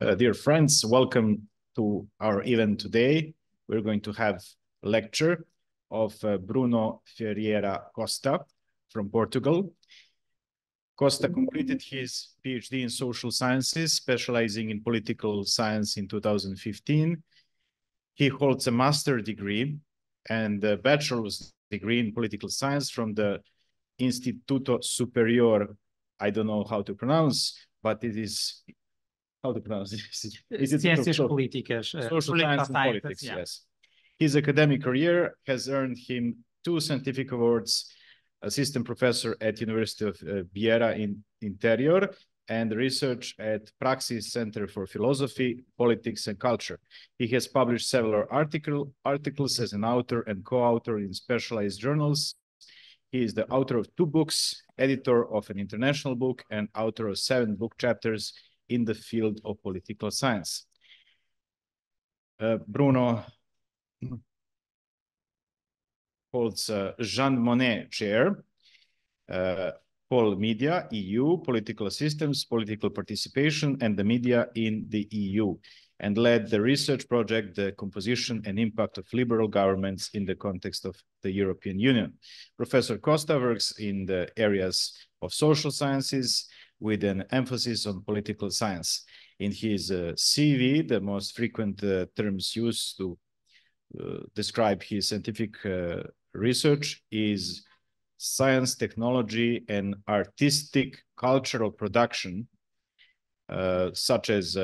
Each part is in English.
Dear friends, welcome to our event today. We're going to have a lecture of Bruno Ferreira Costa from Portugal. Costa completed his PhD in social sciences, specializing in political science in 2015. He holds a master's degree and a bachelor's degree in political science from the Instituto Superior, I don't know how to pronounce, but it is how to pronounce this? Is it Ciências Políticas, social science and politics? Yeah. Yes. His academic career has earned him 2 scientific awards: assistant professor at University of Beira in Interior and research at Praxis Center for Philosophy, Politics and Culture. He has published several articles as an author and co-author in specialized journals. He is the author of 2 books, editor of an international book, and author of 7 book chapters in the field of political science. Bruno holds Jean Monnet Chair, Pol Media, EU, Political Systems, Political Participation, and the Media in the EU, and led the research project, The Composition and Impact of Liberal Governments in the Context of the European Union. Professor Costa works in the areas of social sciences, with an emphasis on political science. In his CV, the most frequent terms used to describe his scientific research is science, technology, and artistic cultural production, such as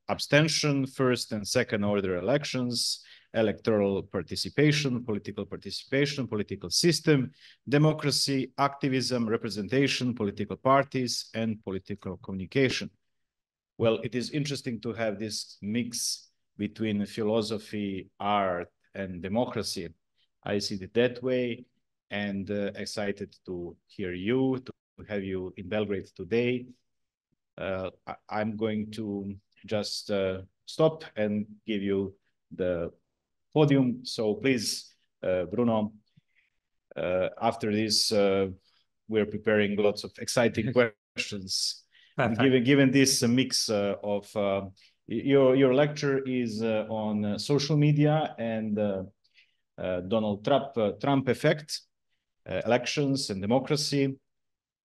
abstention, first and second order elections, electoral participation, political system, democracy, activism, representation, political parties, and political communication. Well, it is interesting to have this mix between philosophy, art, and democracy. I see it that way, and excited to hear you, to have you in Belgrade today. I'm going to just stop and give you the podium. So please, Bruno, after this, we're preparing lots of exciting questions. Given this mix of your lecture is on social media and Donald Trump effect, elections and democracy.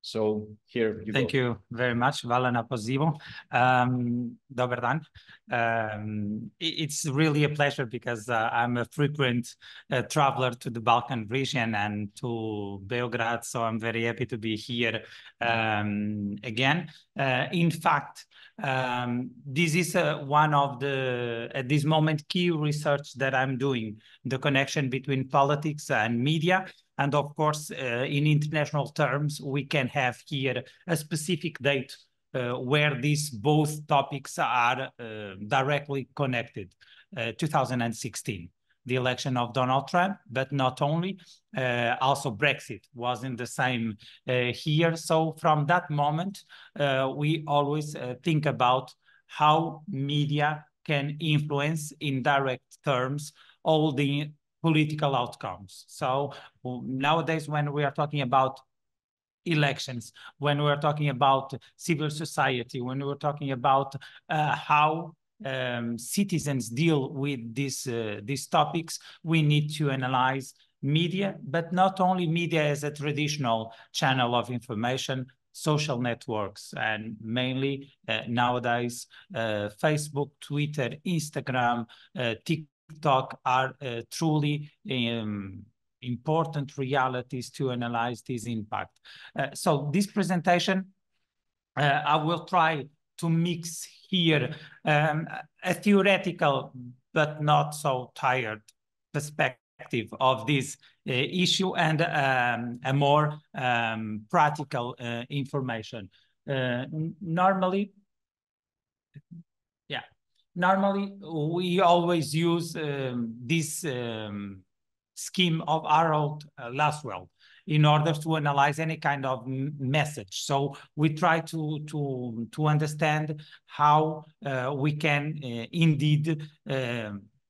So here you Thank go. you very much. Hvala na pozivu. Dobar dan. It's really a pleasure because I'm a frequent traveler to the Balkan region and to Belgrade, so I'm very happy to be here again. In fact, this is one of the, at this moment, key research that I'm doing, the connection between politics and media. And of course, in international terms, we can have here a specific date where these both topics are directly connected, 2016. The election of Donald Trump, but not only, also Brexit was in the same here. So from that moment, we always think about how media can influence in direct terms all the political outcomes. So nowadays, when we are talking about elections, when we're talking about civil society, when we're talking about how citizens deal with these topics, we need to analyze media, but not only media as a traditional channel of information, social networks, and mainly nowadays Facebook, Twitter, Instagram, TikTok are truly important realities to analyze this impact. So this presentation, I will try to mix here a theoretical but not so tired perspective of this issue and a more practical information. Normally, we always use this scheme of Harold Laswell in order to analyze any kind of message. So we try to understand how we can indeed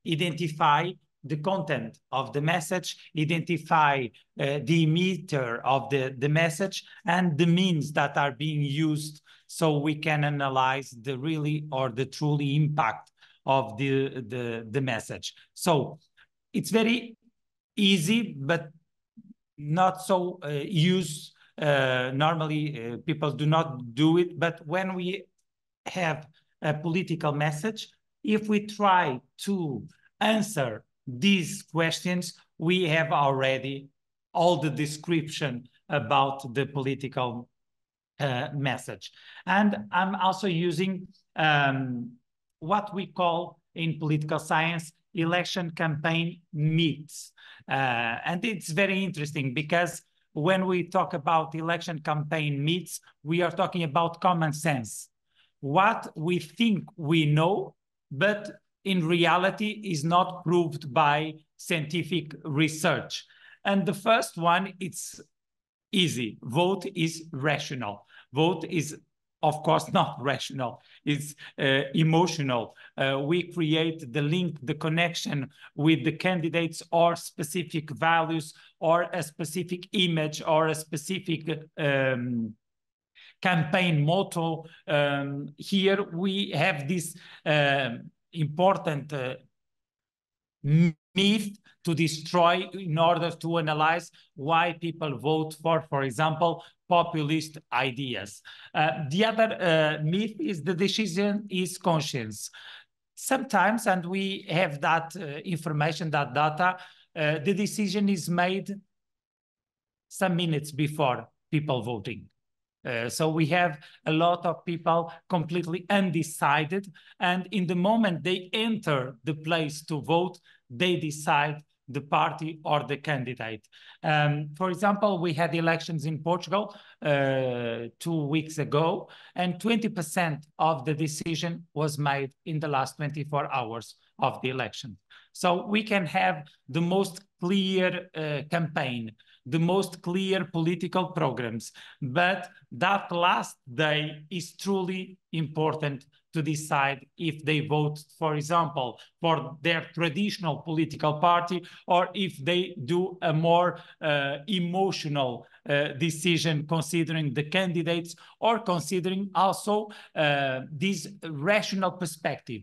identify the content of the message, identify the emitter of the message, and the means that are being used so we can analyze the really or the truly impact of the message. So it's very easy, but not so used. Normally, people do not do it. But when we have a political message, if we try to answer these questions, we have already all the description about the political message. And I'm also using what we call in political science election campaign myths. And it's very interesting because when we talk about election campaign myths, we are talking about common sense. What we think we know, but in reality is not proved by scientific research. And the first one, it's easy. Vote is rational. Vote is, of course, not rational. It's emotional. We create the link, the connection with the candidates or specific values or a specific image or a specific campaign motto. Here we have this important myth to destroy in order to analyze why people vote for example, populist ideas. The other myth is the decision is conscience. Sometimes, and we have that information, that data, the decision is made some minutes before people voting. So we have a lot of people completely undecided, and in the moment they enter the place to vote, they decide the party or the candidate. For example, we had elections in Portugal 2 weeks ago, and 20% of the decision was made in the last 24 hours of the election. So we can have the most clear campaign, the most clear political programs, but that last day is truly important to decide if they vote, for example, for their traditional political party, or if they do a more emotional decision considering the candidates, or considering also this rational perspective.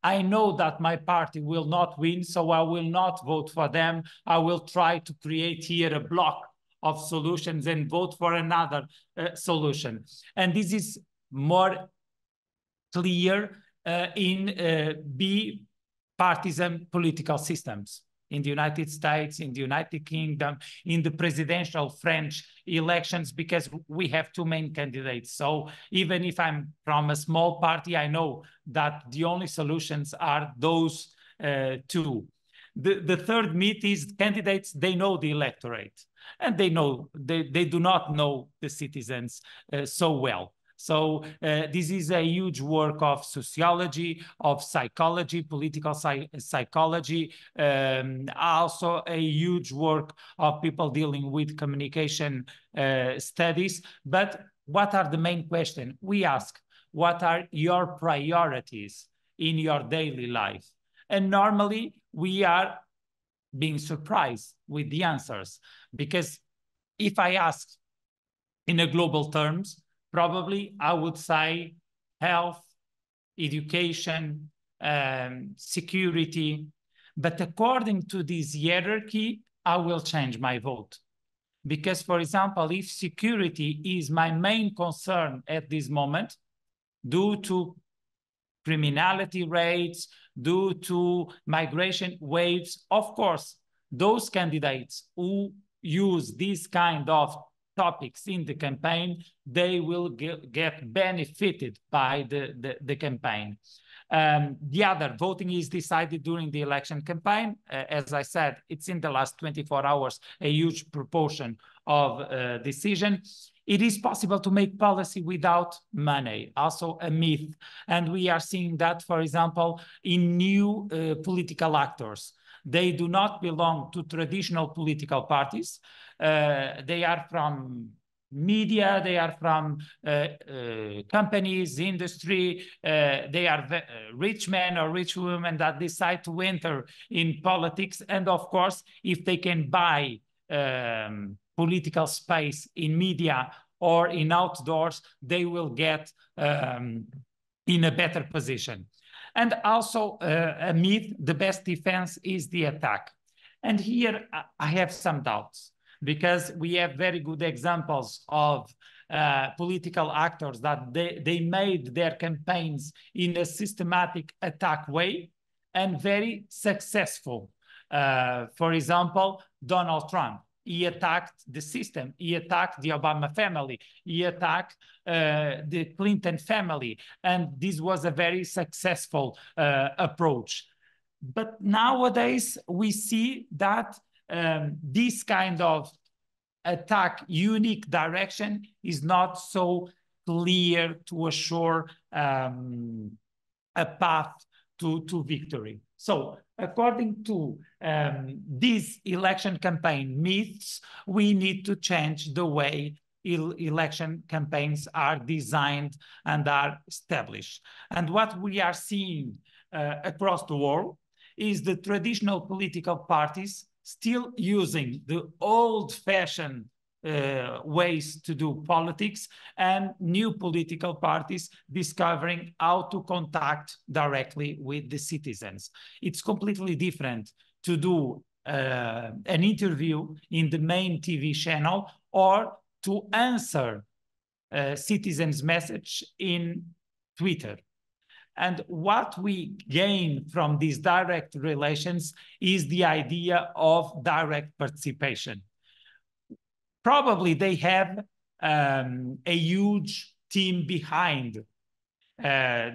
I know that my party will not win, so I will not vote for them. I will try to create here a block of solutions and vote for another solution. And this is more clear in bipartisan political systems. In the United States, in the United Kingdom, in the presidential French elections, because we have two main candidates. So even if I'm from a small party, I know that the only solutions are those two. The third myth is candidates, they know the electorate, and they do not know the citizens so well. So this is a huge work of sociology, of psychology, political psychology, also a huge work of people dealing with communication studies. But what are the main questions? We ask, what are your priorities in your daily life? And normally we are being surprised with the answers, because if I ask in a global terms, probably I would say health, education, security. But according to this hierarchy, I will change my vote. Because, for example, if security is my main concern at this moment, due to criminality rates, due to migration waves, of course, those candidates who use this kind of topics in the campaign, they will get benefited by the campaign. The other, voting is decided during the election campaign. As I said, it's in the last 24 hours, a huge proportion of decision. It is possible to make policy without money, also a myth. And we are seeing that, for example, in new political actors. They do not belong to traditional political parties. They are from media, they are from companies, industry, they are rich men or rich women that decide to enter in politics. And of course, if they can buy political space in media or in outdoors, they will get in a better position. And also a myth, the best defense is the attack. And here I have some doubts, because we have very good examples of political actors that they made their campaigns in a systematic attack way and very successful. For example, Donald Trump. He attacked the system. He attacked the Obama family. He attacked the Clinton family. And this was a very successful approach. But nowadays, we see that this kind of attack, unique direction is not so clear to assure a path to victory. So according to these election campaign myths, we need to change the way election campaigns are designed and are established. And what we are seeing across the world is the traditional political parties still using the old-fashioned ways to do politics, and new political parties discovering how to contact directly with the citizens. It's completely different to do an interview in the main TV channel or to answer a citizen's message in Twitter. And what we gain from these direct relations is the idea of direct participation. Probably they have a huge team behind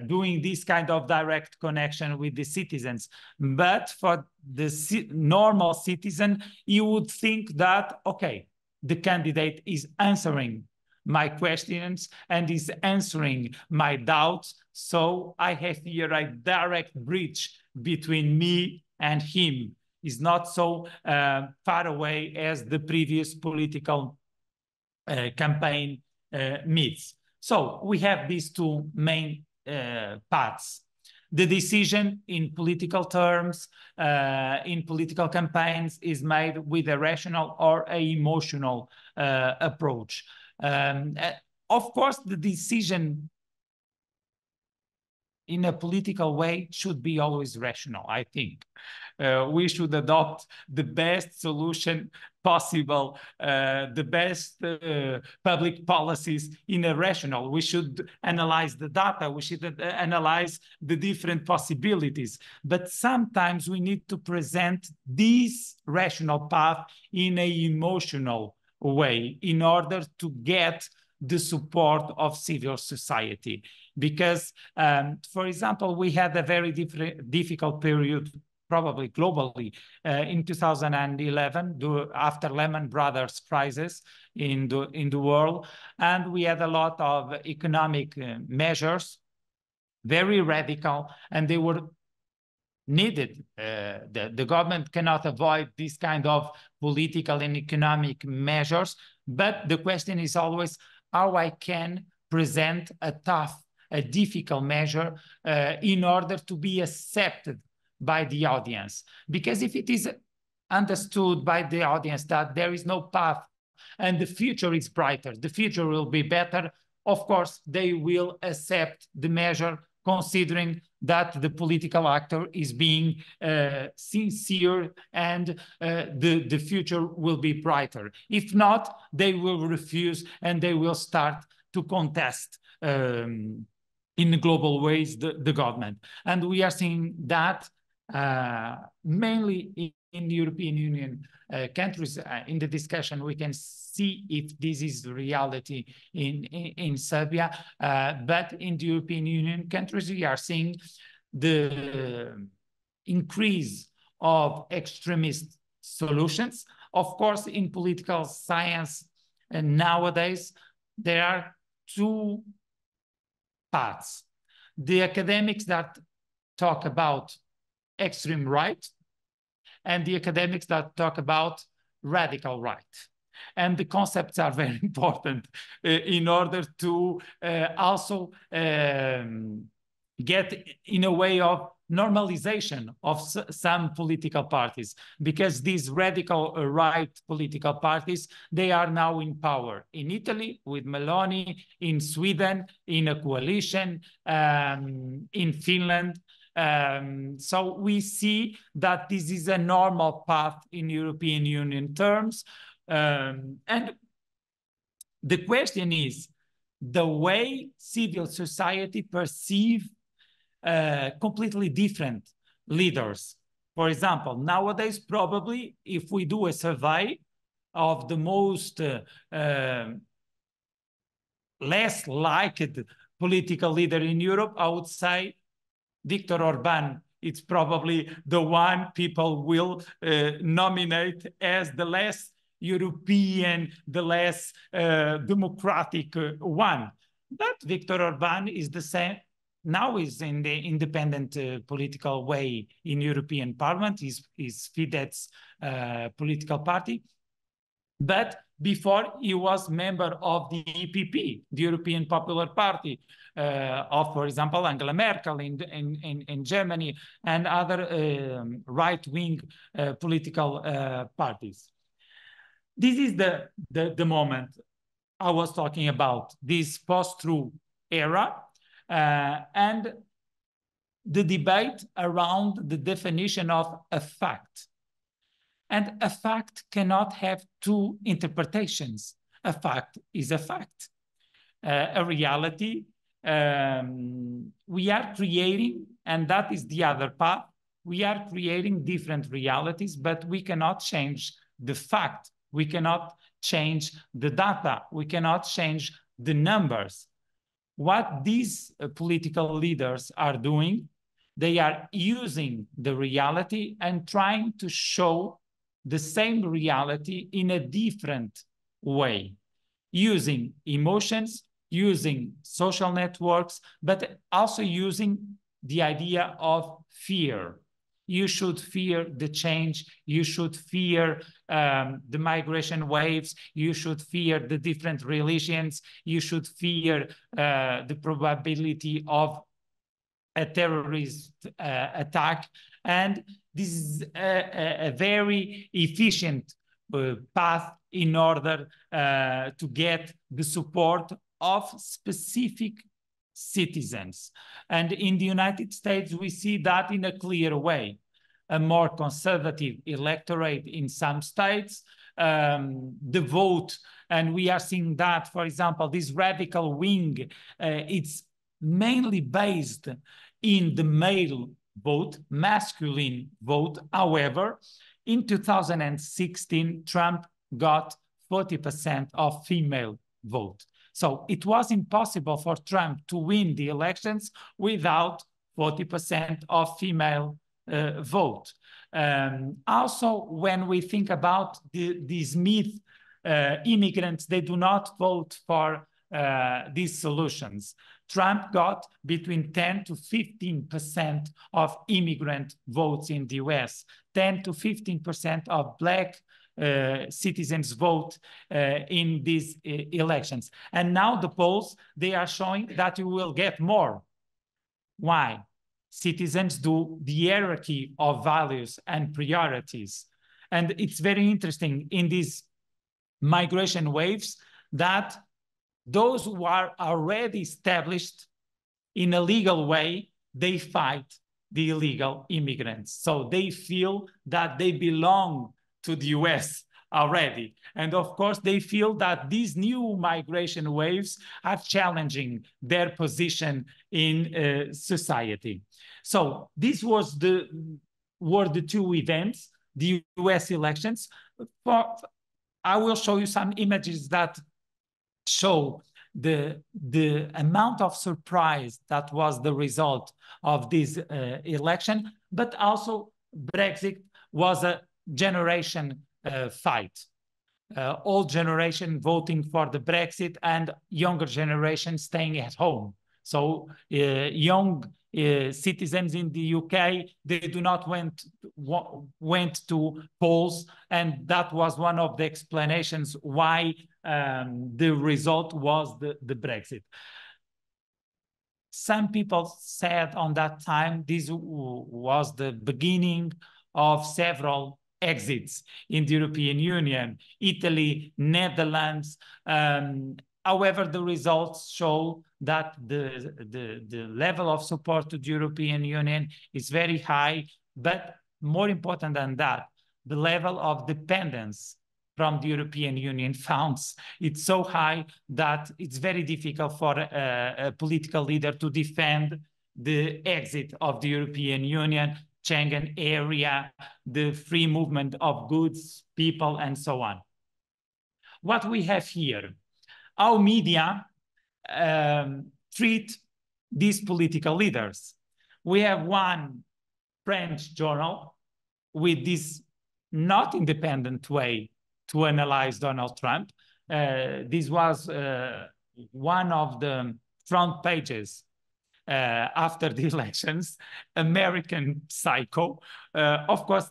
doing this kind of direct connection with the citizens. But for the normal citizen, you would think that, okay, the candidate is answering my questions and is answering my doubts. So I have here a direct bridge between me and him. Is not so far away as the previous political campaign myths. So we have these two main paths. The decision in political terms, in political campaigns, is made with a rational or an emotional approach. Of course, the decision in a political way should be always rational, I think. We should adopt the best solution possible, the best public policies in a rational. We should analyze the data. We should analyze the different possibilities. But sometimes we need to present this rational path in an emotional way in order to get the support of civil society. Because, for example, we had a very difficult period, probably globally, in 2011, after Lehman Brothers crisis in the world. And we had a lot of economic measures, very radical, and they were needed. The government cannot avoid this kind of political and economic measures. But the question is always how I can present a difficult measure in order to be accepted by the audience. Because if it is understood by the audience that there is no path and the future is brighter, the future will be better, of course, they will accept the measure, considering that the political actor is being sincere and the future will be brighter. If not, they will refuse and they will start to contest in global ways the government. And we are seeing that mainly in the European Union countries. In the discussion, we can see if this is the reality in Serbia. But in the European Union countries, we are seeing the increase of extremist solutions. Of course, in political science, and nowadays, there are two paths. The academics that talk about extreme right and the academics that talk about radical right. And the concepts are very important in order to also get in a way of normalization of some political parties, because these radical right political parties, they are now in power in Italy with Meloni, in Sweden, in a coalition, in Finland. So we see that this is a normal path in European Union terms. And the question is, the way civil society perceive completely different leaders. For example, nowadays, probably, if we do a survey of the most less liked political leader in Europe, I would say Viktor Orban. It's probably the one people will nominate as the less European, the less democratic one. But Viktor Orban is the same. Now is in the independent political way in European Parliament, is Fidesz political party. But before, he was member of the EPP, the European Popular Party, of, for example, Angela Merkel in Germany, and other right-wing political parties. This is the moment I was talking about, this post-truth era, and the debate around the definition of a fact. And a fact cannot have two interpretations. A fact is a fact. A reality, we are creating, and that is the other path, we are creating different realities, but we cannot change the fact. We cannot change the data. We cannot change the numbers. What these political leaders are doing, they are using the reality and trying to show the same reality in a different way, using emotions, using social networks, but also using the idea of fear. You should fear the change. You should fear the migration waves. You should fear the different religions. You should fear the probability of a terrorist attack. And this is a very efficient path in order to get the support of specific citizens. And in the United States, we see that in a clear way. A more conservative electorate in some states, the vote, and we are seeing that, for example, this radical wing, it's mainly based in the male vote, masculine vote. However, in 2016, Trump got 40% of female vote. So it was impossible for Trump to win the elections without 40% of female vote. Also, when we think about these myth immigrants, they do not vote for these solutions. Trump got between 10 to 15% of immigrant votes in the US, 10 to 15% of Black citizens vote in these elections. And now the polls, they are showing that you will get more. Why? Citizens do the hierarchy of values and priorities. And it's very interesting in these migration waves that those who are already established in a legal way, they fight the illegal immigrants. So they feel that they belong to the US already. And of course, they feel that these new migration waves are challenging their position in society. So this was were the two events, the US elections. I will show you some images that show the amount of surprise that was the result of this election, but also Brexit was a generation fight. Old generation voting for the Brexit and younger generation staying at home. So young citizens in the UK, they do not went to polls, and that was one of the explanations why the result was the Brexit. some people said on that time this was the beginning of several exits in the European Union, Italy, Netherlands. However, the results show that the level of support to the European Union is very high, but more important than that, the level of dependence from the European Union funds, it's so high that it's very difficult for a political leader to defend the exit of the European Union, Schengen area, the free movement of goods, people, and so on. What we have here, how media treat these political leaders. We have one French journal with this not independent way to analyze Donald Trump. This was one of the front pages after the elections, American Psycho. Of course,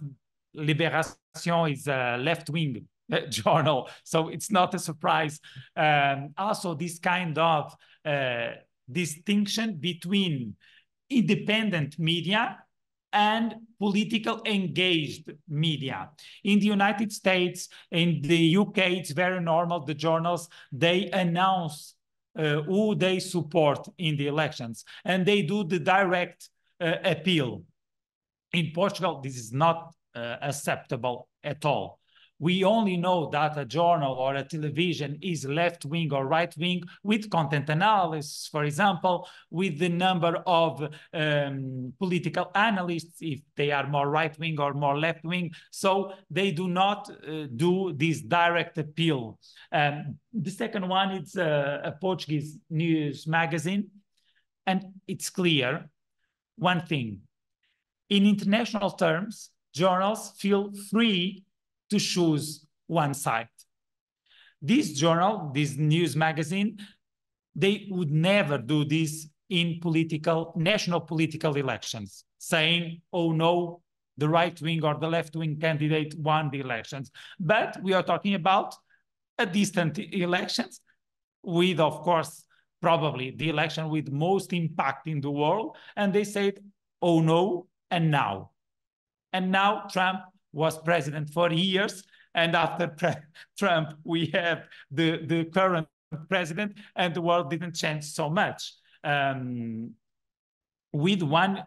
Libération is a left-wing journal, so it's not a surprise. Also, this kind of distinction between independent media and political engaged media. In the United States, in the UK, it's very normal. The journals, they announce who they support in the elections, and they do the direct appeal. In Portugal, this is not acceptable at all. We only know that a journal or a television is left-wing or right-wing with content analysis, for example, with the number of political analysts, if they are more right-wing or more left-wing. So they do not do this direct appeal. The second one is a Portuguese news magazine. And it's clear, one thing, in international terms, journals feel free to choose one side. This journal, this news magazine, they would never do this in national political elections, saying, oh no, the right-wing or the left-wing candidate won the elections. But we are talking about a distant elections with, of course, probably the election with most impact in the world. And they said, oh no, and now. And now Trump was president for years, and after Trump, we have the current president, and the world didn't change so much. With one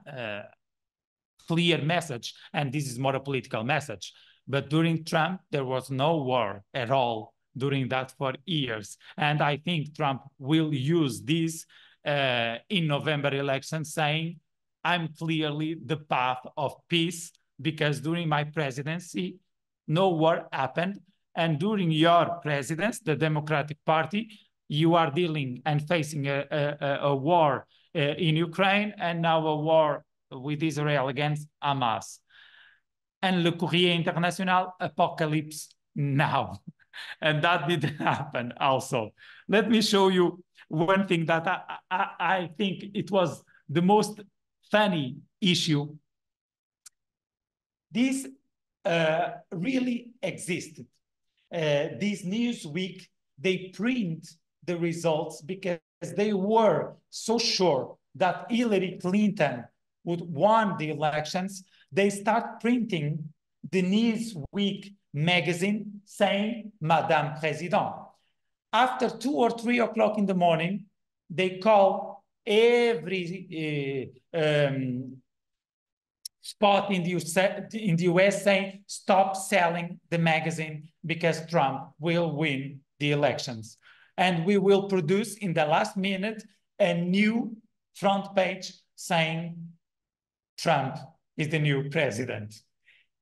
clear message, and this is more a political message, but during Trump, there was no war at all during that for years. And I think Trump will use this in November elections, saying, I'm clearly the path of peace, because during my presidency, no war happened. And during your presidency, the Democratic Party, you are dealing and facing a war in Ukraine, and now a war with Israel against Hamas. And Le Courrier International, apocalypse now. And that didn't happen also. Let me show you one thing that I think it was the most funny issue. This really existed. This Newsweek, they print the results because they were so sure that Hillary Clinton would win the elections. They start printing the Newsweek magazine saying, Madame Président. After 2 or 3 o'clock in the morning, they call every spot in the US saying, stop selling the magazine because Trump will win the elections. And we will produce in the last minute a new front page saying Trump is the new president.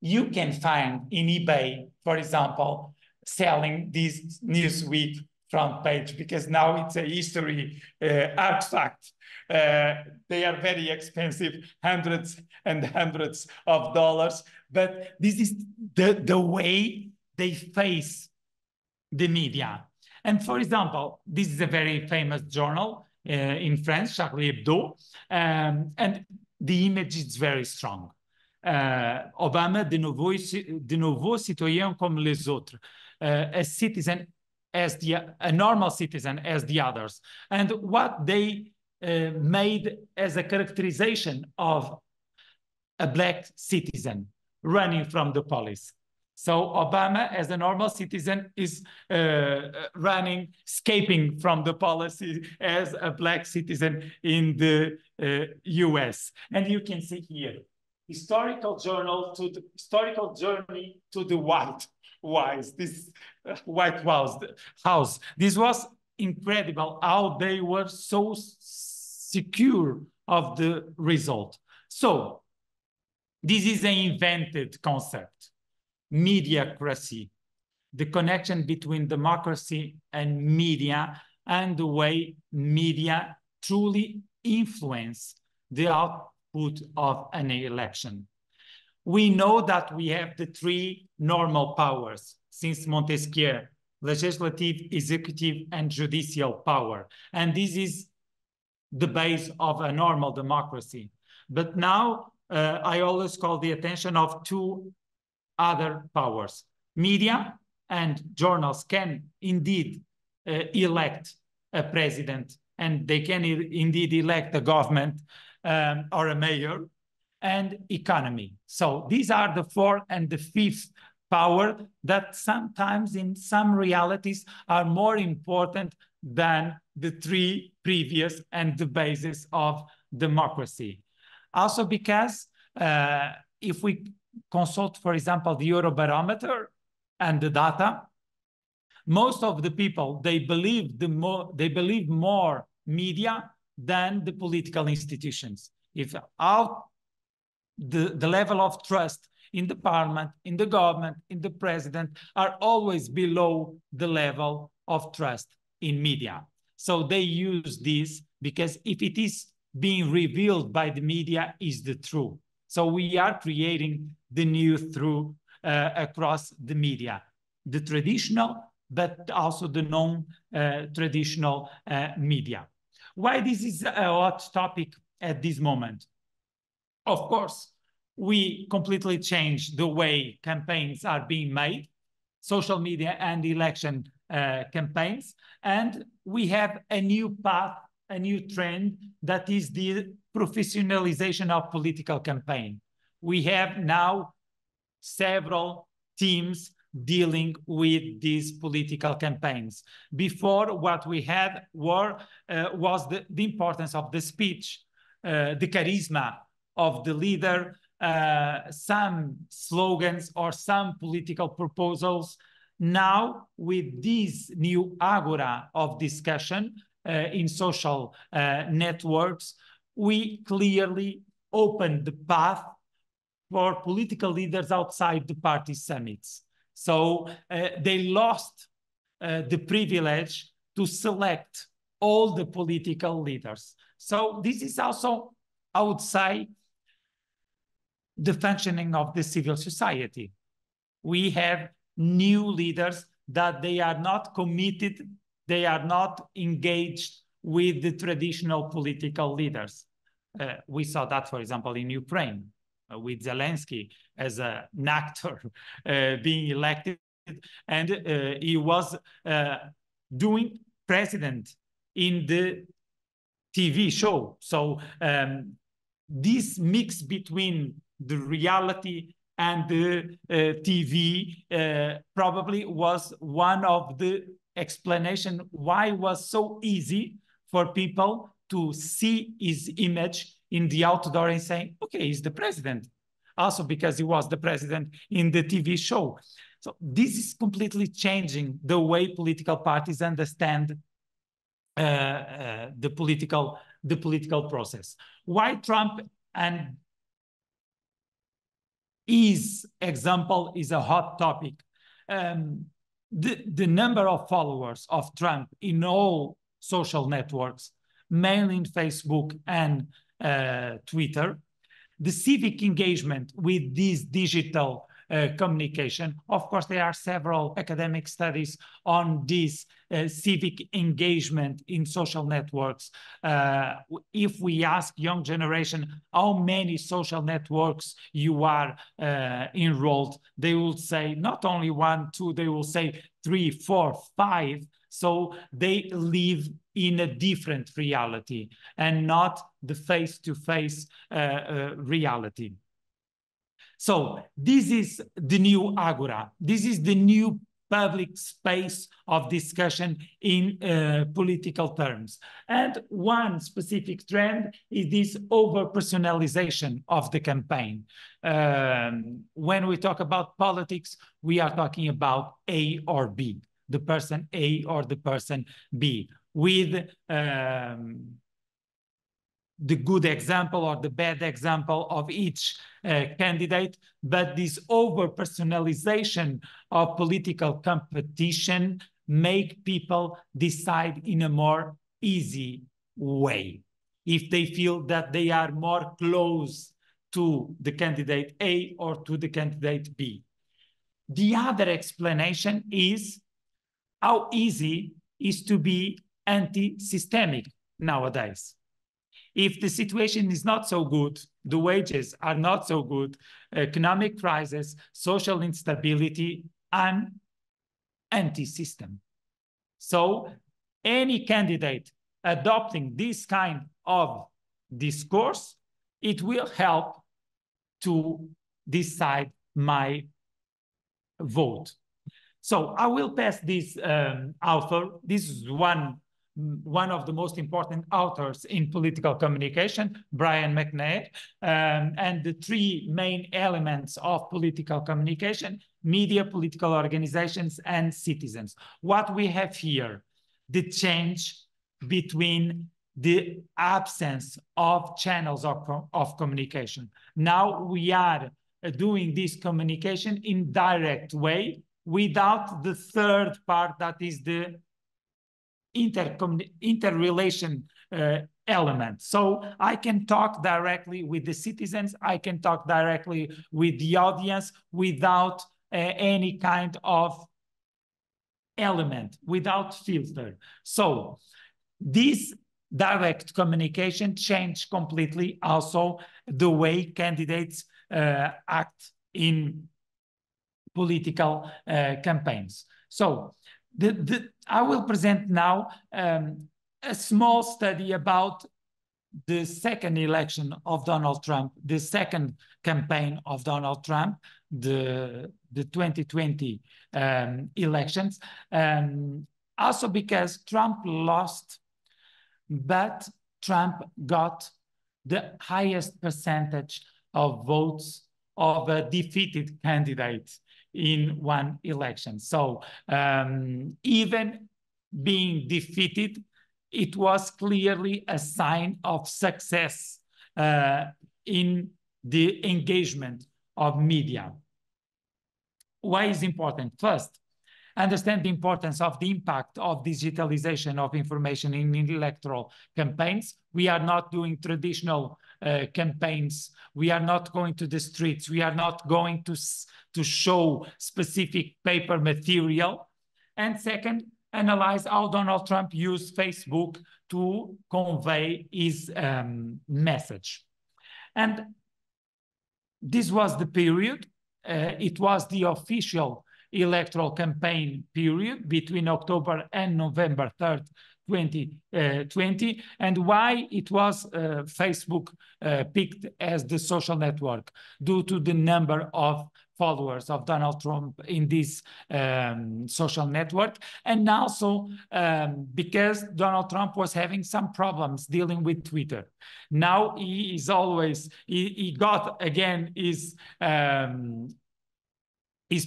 You can find in eBay, for example, selling this Newsweek front page, because now it's a history artifact. They are very expensive, hundreds and hundreds of dollars, but this is the way they face the media. And for example, this is a very famous journal in France, Charlie Hebdo, and the image is very strong. Obama, de nouveau citoyen comme les autres, a citizen as a normal citizen as the others. And what they made as a characterization of a black citizen running from the police. So Obama, as a normal citizen, is running, escaping from the policy as a black citizen in the US. And you can see here, historical journey to the White House. This was incredible how they were so secure of the result. So this is an invented concept, mediacracy, the connection between democracy and media, and the way media truly influence the output of an election. We know that we have the three normal powers since Montesquieu: legislative, executive, and judicial power. And this is the base of a normal democracy. But now I always call the attention of two other powers. Media and journals can indeed elect a president, and they can indeed elect a government or a mayor, and economy. So these are the fourth and the fifth power that sometimes in some realities are more important than the three previous and the basis of democracy. Also because if we consult, for example, the Eurobarometer and the data, most of the people, they believe more media than the political institutions. If the level of trust in the parliament, in the government, in the president are always below the level of trust in media. So they use this because if it is being revealed by the media, is the truth. So we are creating the new truth across the media, the traditional, but also the non-traditional media. Why this is a hot topic at this moment? Of course, we completely changed the way campaigns are being made, social media and election campaigns, and we have a new path, a new trend, that is the professionalization of political campaign. We have now several teams dealing with these political campaigns. Before, what we had was the importance of the speech, the charisma of the leader, some slogans or some political proposals. Now, with this new agora of discussion in social networks, we clearly open the path for political leaders outside the party summits. So they lost the privilege to select all the political leaders. So this is also, I would say, the functioning of the civil society. We have new leaders that they are not committed, they are not engaged with the traditional political leaders. We saw that, for example, in Ukraine, with Zelensky as an actor being elected, and he was doing president in the TV show. So this mix between the reality and the TV probably was one of the explanation why it was so easy for people to see his image in the outdoor and saying, okay, he's the president. Also because he was the president in the TV show. So this is completely changing the way political parties understand the political process. Why Trump and his example is a hot topic. The number of followers of Trump in all social networks, mainly in Facebook and Twitter, the civic engagement with this digital communication. Of course, there are several academic studies on this civic engagement in social networks. If we ask young generation how many social networks you are enrolled, they will say not only 1, 2, they will say 3, 4, 5. So they live in a different reality and not the face-to-face reality. So this is the new Agora. This is the new public space of discussion in political terms. And one specific trend is this over-personalization of the campaign. When we talk about politics, we are talking about A or B, the person A or the person B, with the good example or the bad example of each candidate, but this over-personalization of political competition make people decide in a more easy way. If they feel that they are more close to the candidate A or to the candidate B. The other explanation is how easy it is to be anti-systemic nowadays. If the situation is not so good, the wages are not so good, economic crisis, social instability, I'm anti-system. So any candidate adopting this kind of discourse, it will help to decide my vote. So I will pass this author. This is one of the most important authors in political communication, Brian McNair, and the three main elements of political communication: media, political organizations, and citizens. What we have here, the change between the absence of channels of communication. Now we are doing this communication in direct way without the third part, that is the interrelation element. So I can talk directly with the citizens, I can talk directly with the audience without any kind of element, without filter. So this direct communication changed completely also the way candidates act in political campaigns. So I will present now a small study about the second election of Donald Trump, the second campaign of Donald Trump, the 2020 elections. Also because Trump lost, but Trump got the highest percentage of votes of a defeated candidate in one election. So even being defeated, it was clearly a sign of success in the engagement of media. Why is important? First, understand the importance of the impact of digitalization of information in electoral campaigns. We are not doing traditional campaigns. We are not going to the streets. We are not going to show specific paper material. And second, analyze how Donald Trump used Facebook to convey his message. And this was the period. It was the official electoral campaign period between October and November 3rd, 2020, and why it was Facebook picked as the social network due to the number of followers of Donald Trump in this social network, and also because Donald Trump was having some problems dealing with Twitter. Now he is always, he got again his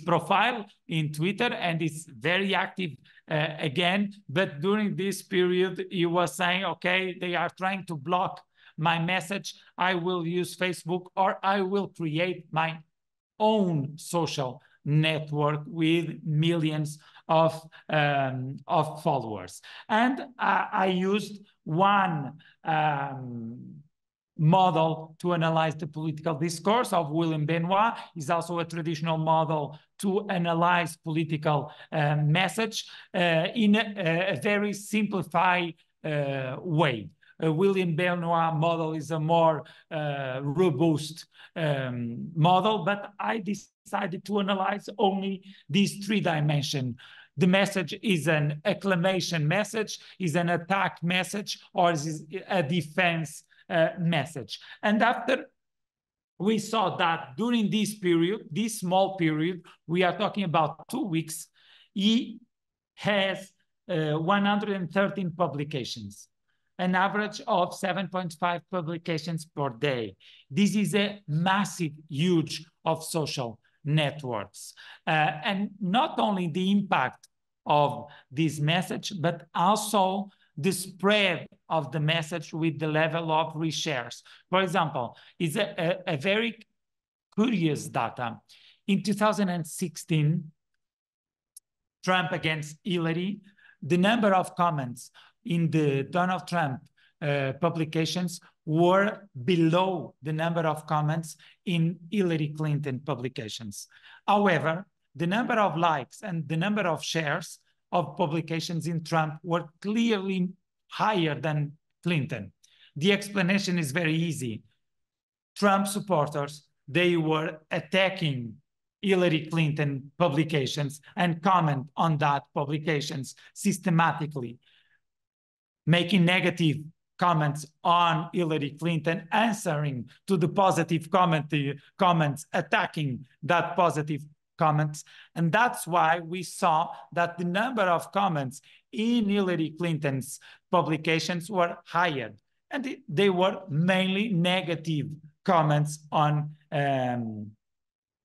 profile in Twitter and is very active again. But during this period, he was saying, okay, they are trying to block my message. I will use Facebook, or I will create my own social network with millions of followers. And I used one model to analyze the political discourse of William Benoit. Is also a traditional model to analyze political message in a very simplified way. William Benoit model is a more robust model, but I decided to analyze only these three dimensions: the message is an acclamation message, is an attack message, or is a defense message. And after we saw that during this period, this small period, we are talking about 2 weeks, he has 113 publications, an average of 7.5 publications per day. This is a massive, huge of social networks. And not only the impact of this message, but also the spread of the message with the level of reshares. For example, it's a very curious data. In 2016, Trump against Hillary, the number of comments in the Donald Trump publications were below the number of comments in Hillary Clinton publications. However, the number of likes and the number of shares of publications in Trump were clearly higher than Clinton. The explanation is very easy. Trump supporters, they were attacking Hillary Clinton publications and comment on that publications systematically, making negative comments on Hillary Clinton, answering to the positive comments, attacking that positive comments. And that's why we saw that the number of comments in Hillary Clinton's publications were higher. And they were mainly negative comments on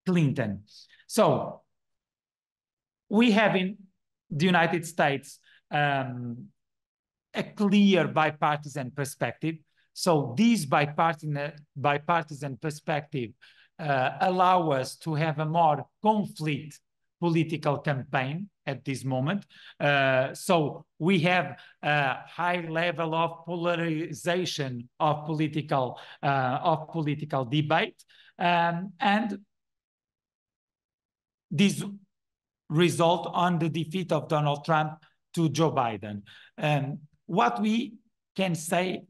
Clinton. So we have in the United States a clear bipartisan perspective. So this bipartisan perspective allow us to have a more complete political campaign at this moment. So we have a high level of polarization of political debate, and this result on the defeat of Donald Trump to Joe Biden. What we can say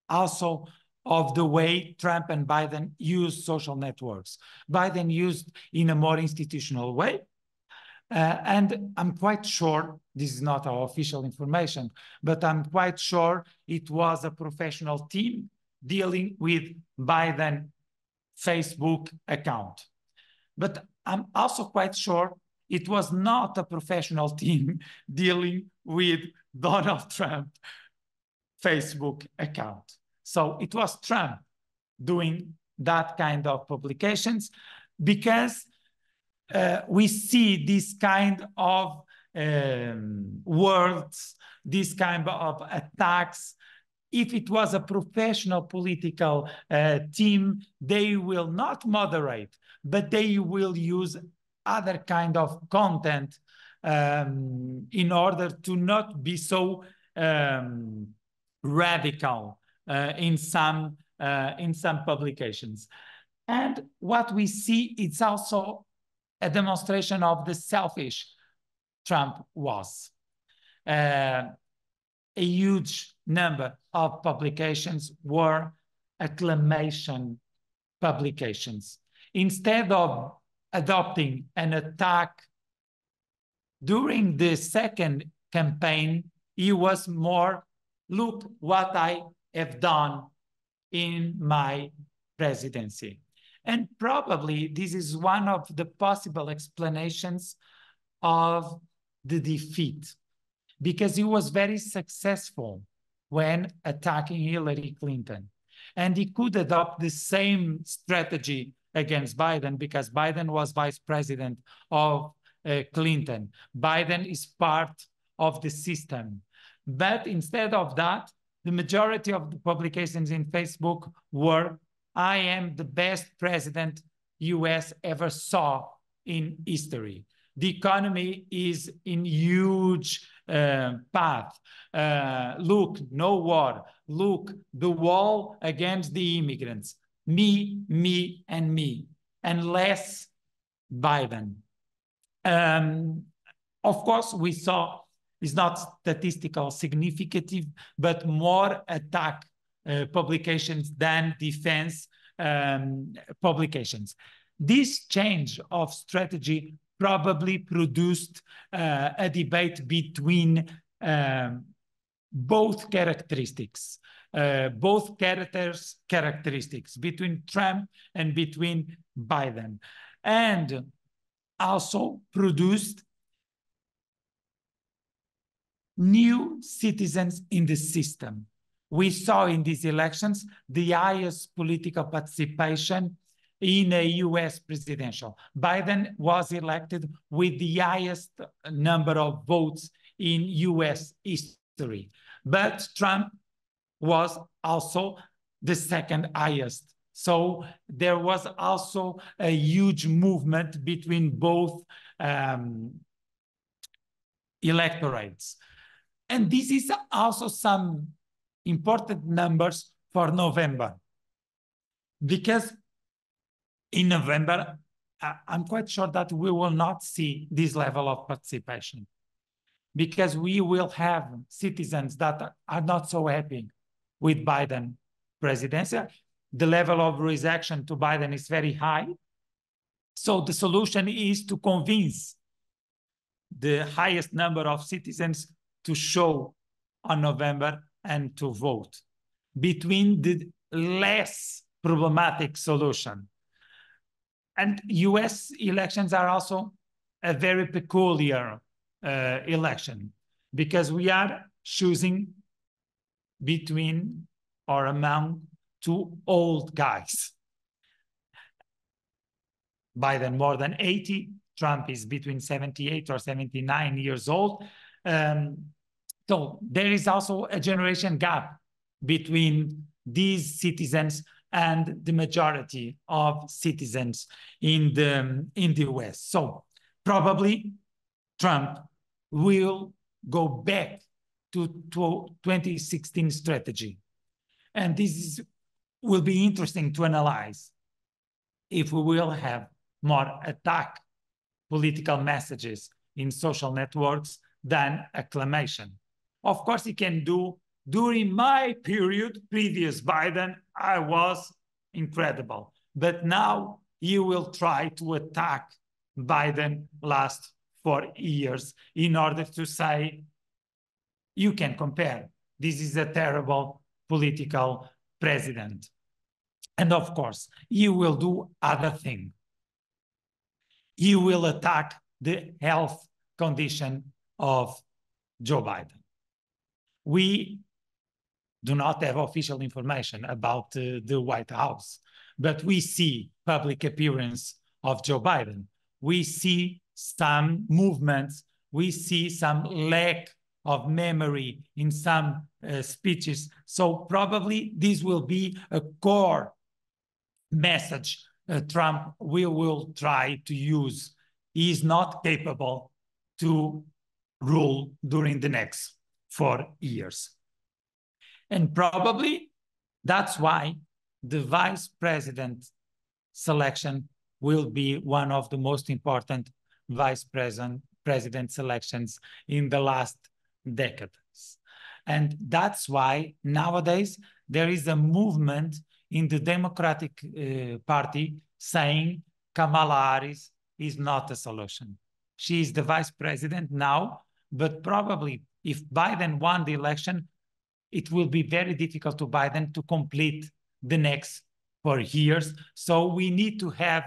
also of the way Trump and Biden use social networks. Biden used in a more institutional way. And I'm quite sure, this is not our official information, but I'm quite sure it was a professional team dealing with Biden Facebook account. But I'm also quite sure it was not a professional team dealing with Donald Trump Facebook account. So it was Trump doing that kind of publications, because we see this kind of words, this kind of attacks. If it was a professional political team, they will not moderate, but they will use other kind of content in order to not be so radical in some publications. And what we see, it's also a demonstration of the selfish Trump was. A huge number of publications were acclamation publications. Instead of adopting an attack during the second campaign, he was more, look what I have done in my presidency. And probably this is one of the possible explanations of the defeat, because he was very successful when attacking Hillary Clinton. And he could adopt the same strategy against Biden, because Biden was vice president of Clinton. Biden is part of the system. But instead of that, the majority of the publications in Facebook were, I am the best president US ever saw in history. The economy is in huge path. Look, no war. Look, the wall against the immigrants. Me, me, and me. And less Biden. Of course, we saw, it's not statistical significant, but more attack publications than defense publications. This change of strategy probably produced a debate between both characteristics, both characteristics between Trump and between Biden, and also produced new citizens in the system. We saw in these elections the highest political participation in a US presidential. Biden was elected with the highest number of votes in US history, but Trump was also the second highest. So there was also a huge movement between both electorates. And this is also some important numbers for November, because in November, I'm quite sure that we will not see this level of participation, because we will have citizens that are not so happy with Biden presidency. The level of reaction to Biden is very high. So the solution is to convince the highest number of citizens to show on November and to vote, between the less problematic solution. And US elections are also a very peculiar election, because we are choosing between or among two old guys. Biden more than 80, Trump is between 78 or 79 years old. So there is also a generation gap between these citizens and the majority of citizens in the US. So probably Trump will go back to 2016 strategy. And this will be interesting to analyze if we will have more attack political messages in social networks than acclamation. Of course, he can do, during my period, previous Biden, I was incredible. But now he will try to attack Biden last 4 years in order to say, you can compare. This is a terrible political president. And of course, he will do other things. He will attack the health condition of Joe Biden. We do not have official information about the White House, but we see public appearance of Joe Biden. We see some movements. We see some lack of memory in some speeches. So probably this will be a core message Trump will try to use. He is not capable to rule during the next 4 years. And probably that's why the vice president selection will be one of the most important vice president selections in the last decades. And that's why nowadays there is a movement in the Democratic Party saying Kamala Harris is not a solution. She is the vice president now, but probably if Biden won the election, it will be very difficult to Biden to complete the next 4 years. So we need to have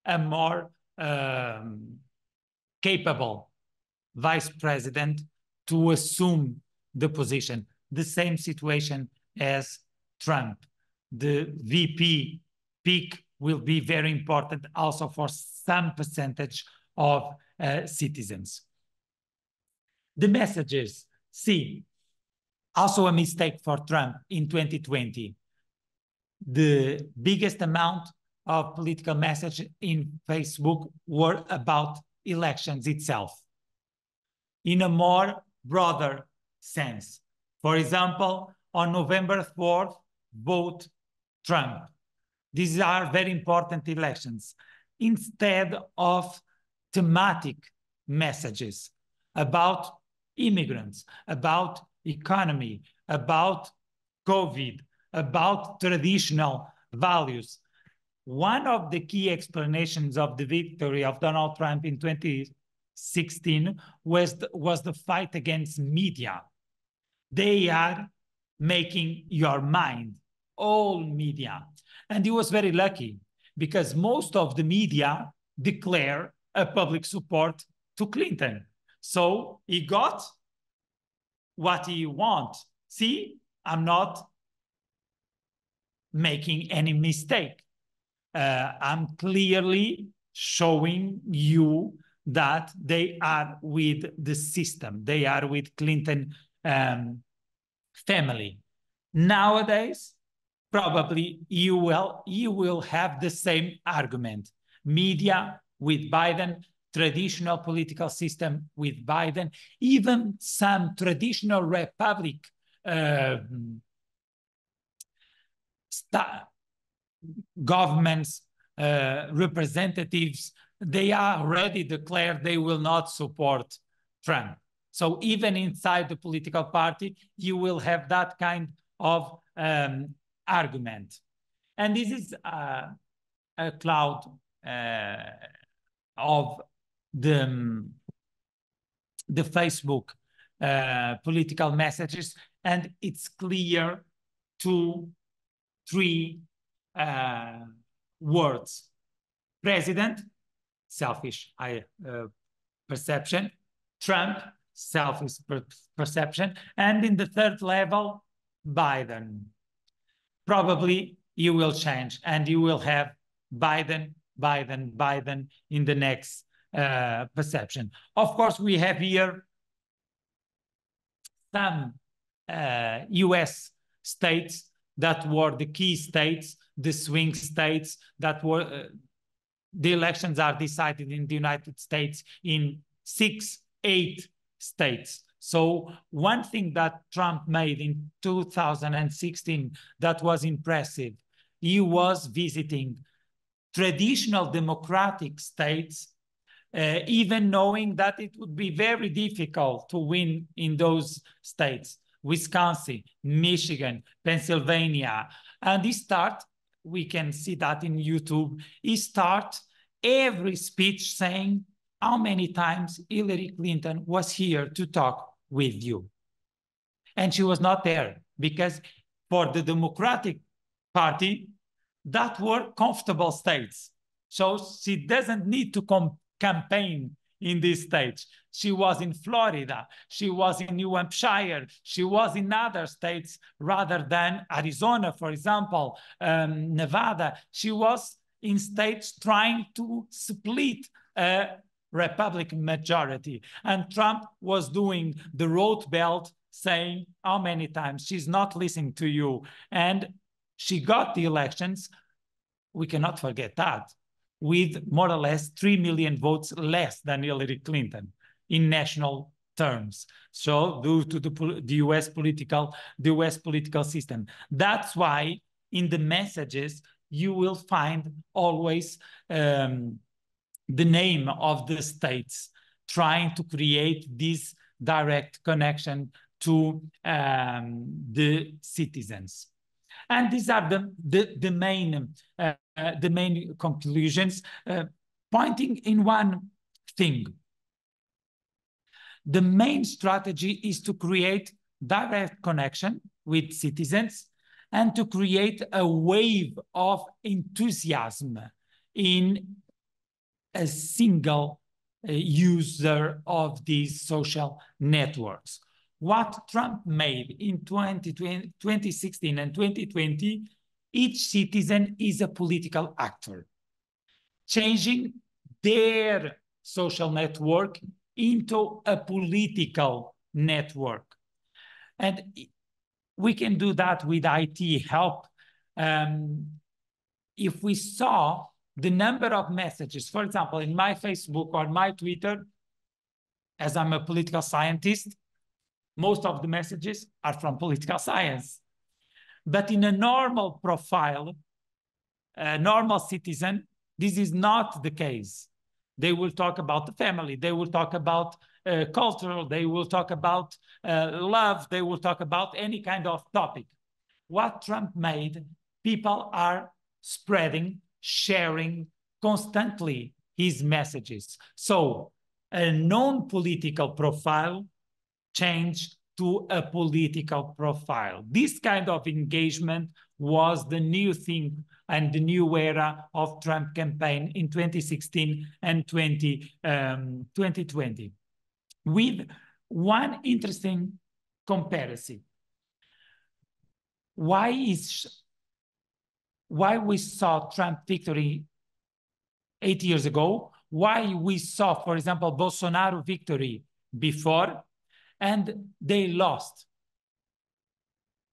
a more capable vice president to assume the position. The same situation as Trump. The VP pick will be very important also for some percentage of citizens. The messages, see, also a mistake for Trump in 2020. The biggest amount of political message in Facebook were about elections itself, in a more broader sense. For example, on November 4th, vote Trump. These are very important elections. Instead of thematic messages about immigrants, about economy, about COVID, about traditional values, one of the key explanations of the victory of Donald Trump in 2016 was the fight against media. They are making your mind, all media. And he was very lucky because most of the media declare a public support to Clinton. So he got what he wants. See, I'm not making any mistake. I'm clearly showing you that they are with the system. They are with Clinton family. Nowadays, probably you will have the same argument. Media with Biden, traditional political system with Biden, even some traditional Republic governments, representatives, they are already declared they will not support Trump. So even inside the political party, you will have that kind of argument. And this is a cloud of the Facebook political messages, and it's clear 2, 3 words. President, selfish perception. Trump, selfish perception. And in the third level, Biden. Probably you will change and you will have Biden, Biden, Biden in the next perception. Of course, we have here some US states that were the key states, the swing states that were, the elections are decided in the United States in 6, 8 states. So one thing that Trump made in 2016 that was impressive, he was visiting traditional democratic states, even knowing that it would be very difficult to win in those states. Wisconsin, Michigan, Pennsylvania. And he starts, we can see that in YouTube, he starts every speech saying how many times Hillary Clinton was here to talk with you. And she was not there because for the Democratic Party, that were comfortable states. So she doesn't need to campaign in this stage. She was in Florida, she was in New Hampshire, she was in other states rather than Arizona, for example, Nevada. She was in states trying to split a Republican majority. And Trump was doing the road belt, saying how many times she's not listening to you. And she got the elections, we cannot forget that, with more or less 3 million votes less than Hillary Clinton in national terms. So due to the US political system. That's why in the messages, you will find always the name of the states trying to create this direct connection to the citizens. And these are the main conclusions, pointing in one thing. The main strategy is to create direct connection with citizens and to create a wave of enthusiasm in a single user of these social networks. What Trump made in 2016 and 2020, each citizen is a political actor, changing their social network into a political network. And we can do that with IT help. If we saw the number of messages, for example, in my Facebook or my Twitter, as I'm a political scientist, most of the messages are from political science. But in a normal profile, a normal citizen, this is not the case. They will talk about the family, they will talk about cultural, they will talk about love, they will talk about any kind of topic. What Trump made, people are spreading sharing constantly his messages. So a non-political profile changed to a political profile. This kind of engagement was the new thing and the new era of Trump campaign in 2016 and 2020. With one interesting comparison. Why we saw Trump victory 8 years ago, why we saw, for example, Bolsonaro victory before, and they lost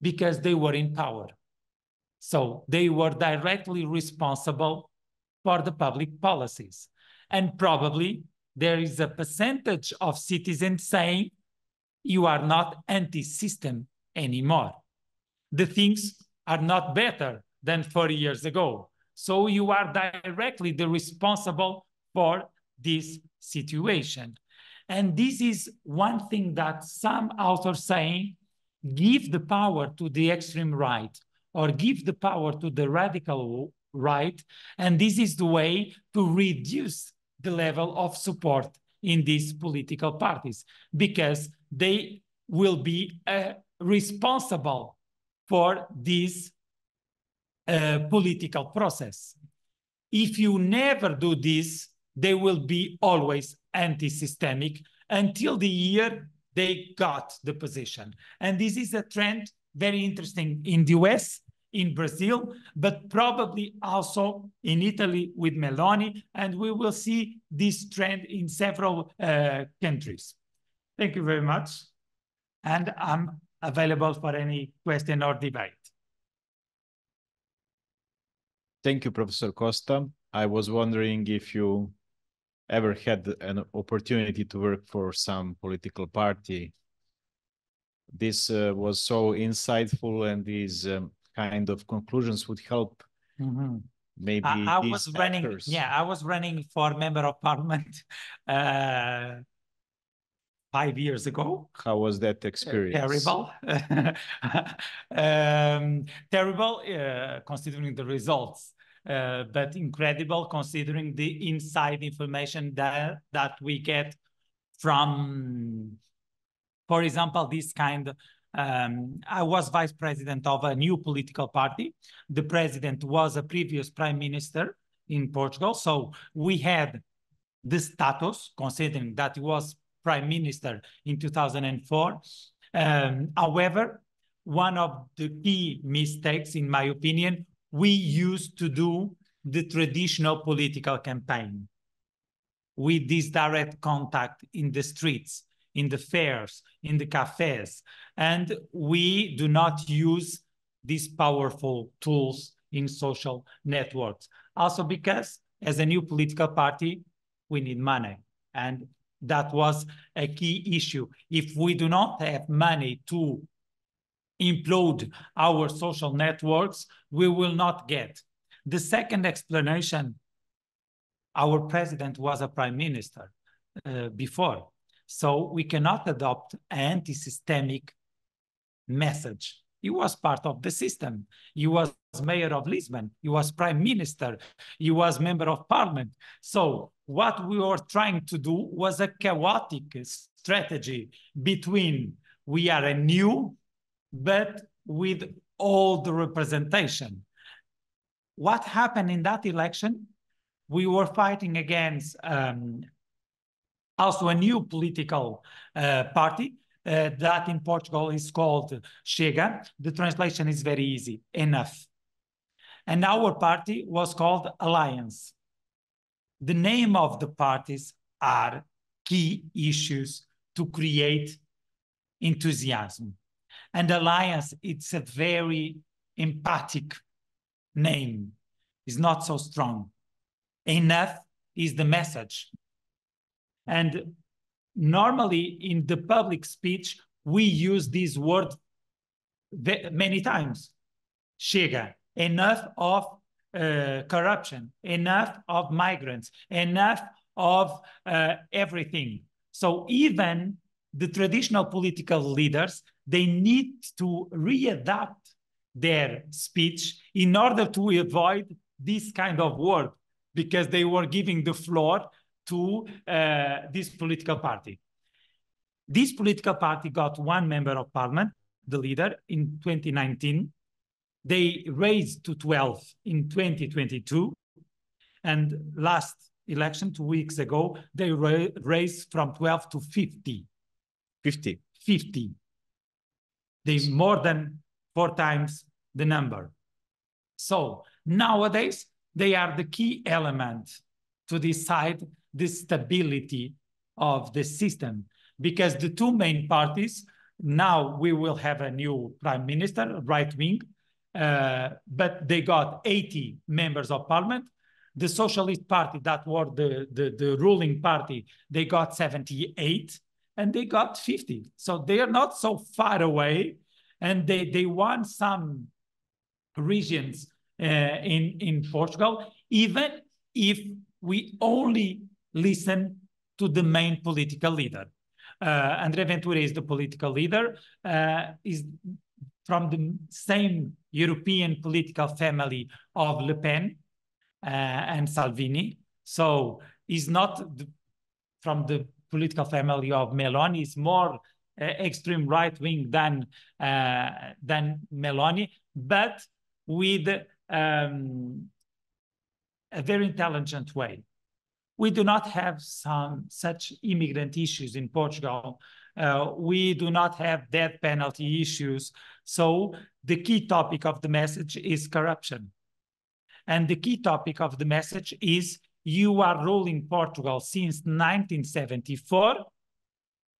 because they were in power. So they were directly responsible for the public policies. And probably there is a percentage of citizens saying, you are not anti-system anymore. The things are not better than 4 years ago. So you are directly the responsible for this situation. And this is one thing that some authors saying, give the power to the extreme right or give the power to the radical right. And this is the way to reduce the level of support in these political parties, because they will be responsible for this political process. If you never do this, they will be always anti-systemic until the year they got the position. And this is a trend very interesting in the US, in Brazil, but probably also in Italy with Meloni, and we will see this trend in several countries. Thank you very much. And I'm available for any question or debate. Thank you, Professor Costa. I was wondering if you ever had an opportunity to work for some political party. This was so insightful, and these kind of conclusions would help. Maybe I was running. Yeah, I was running for member of parliament 5 years ago. How was that experience? Terrible. Terrible considering the results, but incredible considering the inside information that we get from, for example, this kind. I was vice president of a new political party. The president was a previous prime minister in Portugal. So we had the status, considering that he was prime minister in 2004. However, one of the key mistakes, in my opinion, we used to do the traditional political campaign with this direct contact in the streets, in the fairs, in the cafes, and we do not use these powerful tools in social networks. Also because as a new political party, we need money. And that was a key issue. If we do not have money to implode our social networks, we will not get. The second explanation, our president was a prime minister before. So we cannot adopt an anti-systemic message. He was part of the system. He was mayor of Lisbon. He was prime minister. He was member of parliament. So what we were trying to do was a chaotic strategy between we are a new, but with all the representation. What happened in that election? We were fighting against also a new political party that in Portugal is called Chega. The translation is very easy, enough. And our party was called Alliance. The name of the parties are key issues to create enthusiasm. And Alliance, it's a very emphatic name. It's not so strong. Enough is the message. And normally in the public speech, we use this word many times. Chega, enough of corruption, enough of migrants, enough of everything. So even the traditional political leaders, they need to readapt their speech in order to avoid this kind of word because they were giving the floor to this political party. This political party got one member of parliament, the leader, in 2019. They raised to 12 in 2022. And last election, 2 weeks ago, they raised from 12 to 50. 50. 50. They more than 4 times the number. So nowadays, they are the key element to decide the stability of the system, because the two main parties, now we will have a new prime minister, right wing, but they got 80 members of parliament. The Socialist Party, that were the ruling party, they got 78 and they got 50. So they are not so far away, and they won some regions in Portugal, even if we only listen to the main political leader. André Ventura is the political leader, is from the same European political family of Le Pen and Salvini. So he's not from the political family of Meloni. He's more extreme right-wing than Meloni, but with a very intelligent way. We do not have such immigrant issues in Portugal. We do not have death penalty issues. So the key topic of the message is corruption. And the key topic of the message is you are ruling Portugal since 1974,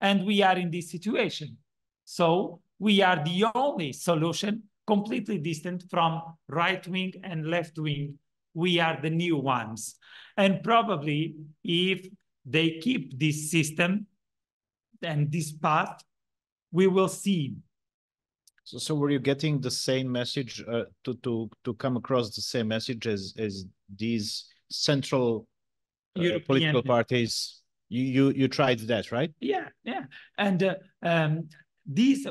and we are in this situation. So we are the only solution, completely distant from right-wing and left-wing. We are the new ones. And probably if they keep this system and this path, we will see. So were you getting the same message to come across the same message as these central European political parties? You tried that, right? Yeah. And these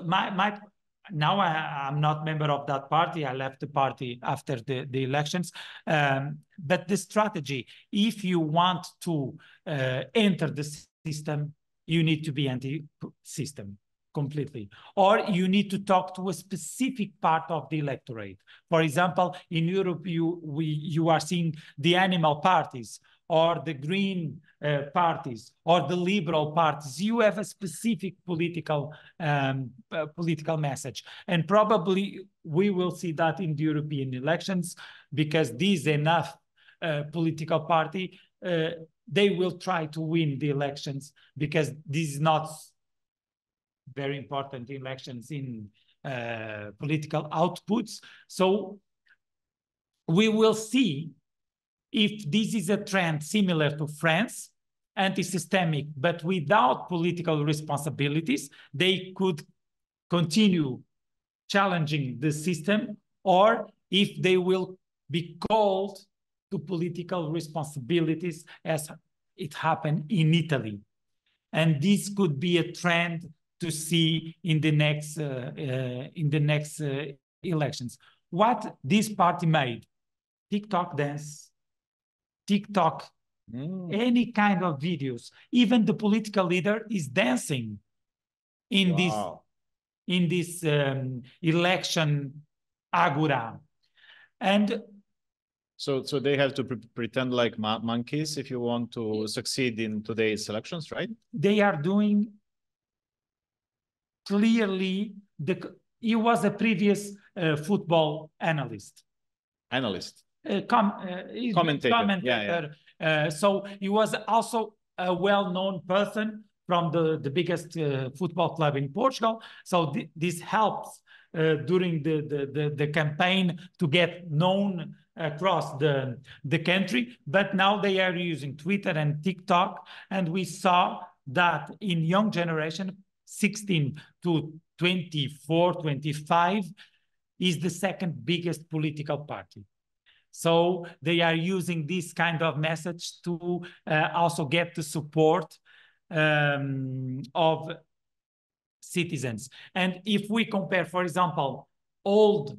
now I'm not member of that party. I left the party after the elections. But the strategy, if you want to enter the system, you need to be anti-system completely. Or you need to talk to a specific part of the electorate. For example, in Europe, you are seeing the animal parties or the green parties or the liberal parties. You have a specific political message. And probably we will see that in the European elections, because this enough political party, they will try to win the elections, because this is not very important elections in political outputs. So we will see if this is a trend similar to France, anti-systemic, but without political responsibilities. They could continue challenging the system, or if they will be called to political responsibilities, as it happened in Italy. And this could be a trend to see in the next elections. What this party made: TikTok dance, TikTok, any kind of videos. Even the political leader is dancing in this election agora. And so they have to pretend like monkeys if you want to succeed in today's elections, right? They are doing clearly. He was a previous football analyst. Commentator. Yeah. So he was also a well-known person from the biggest football club in Portugal. So this helps during the campaign to get known across the country. But now they are using Twitter and TikTok, and we saw that in young generation, 16 to 24, 25, is the second biggest political party. So they are using this kind of message to also get the support of citizens. And if we compare, for example, old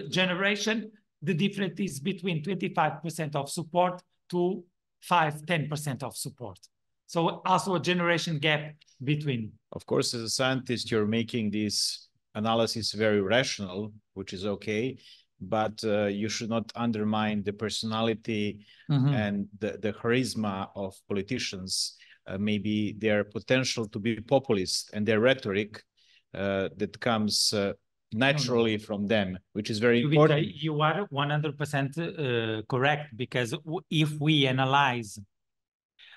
generation, the difference is between 25% of support to 5-10% of support. So also a generation gap between. Of course, as a scientist, you're making this analysis very rational, which is okay, but you should not undermine the personality and the charisma of politicians. Maybe their potential to be populist and their rhetoric that comes naturally from them, which is very important. You are 100% correct, because if we analyze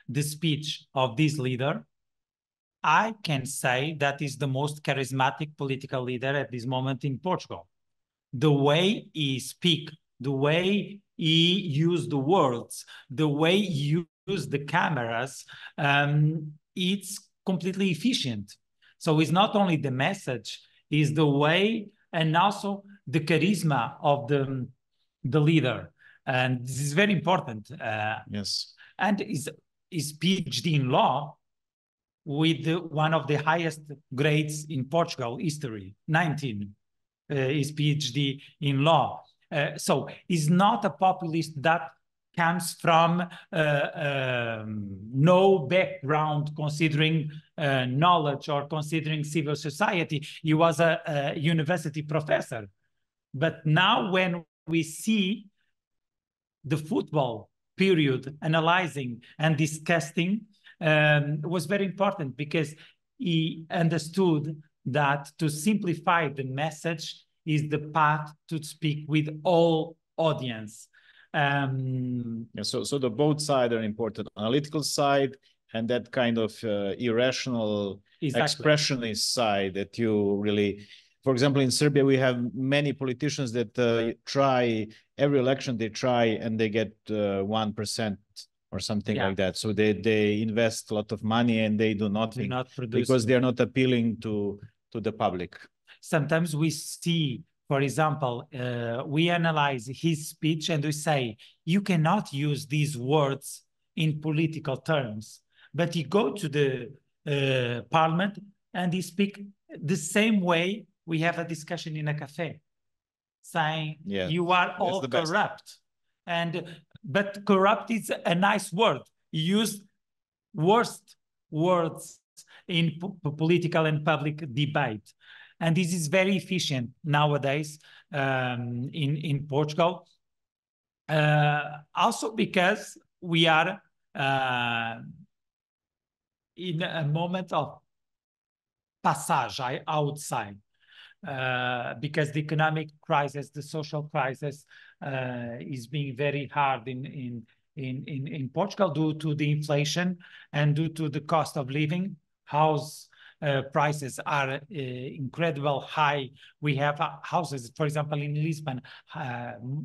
the speech of this leader, I can say that is the most charismatic political leader at this moment in Portugal. The way he speak, the way he used the words, the way he used the cameras, it's completely efficient. So it's not only the message, it's the way and also the charisma of the leader. And this is very important. Yes. And his PhD in law with one of the highest grades in Portugal history, 19. His PhD in law. So he's not a populist that comes from no background considering knowledge or considering civil society. He was a university professor. But now when we see the football period analyzing and discussing, was very important, because he understood that to simplify the message is the path to speak with all audience. So the both sides are important, analytical side and that kind of irrational expressionist side that you really, for example, in Serbia, we have many politicians that try every election, they try and they get 1% or something like that. So they invest a lot of money and they do nothing because they're not appealing to the public. Sometimes we see, for example, we analyze his speech and we say, you cannot use these words in political terms, but you go to the parliament and he speak the same way we have a discussion in a cafe, saying you are all corrupt. But corrupt is a nice word. You use worst words in political and public debate. And this is very efficient nowadays in Portugal. Also because we are in a moment of passage, I would say. Because the economic crisis, the social crisis is being very hard in Portugal due to the inflation and due to the cost of living. House prices are incredible high. We have houses, for example, in Lisbon,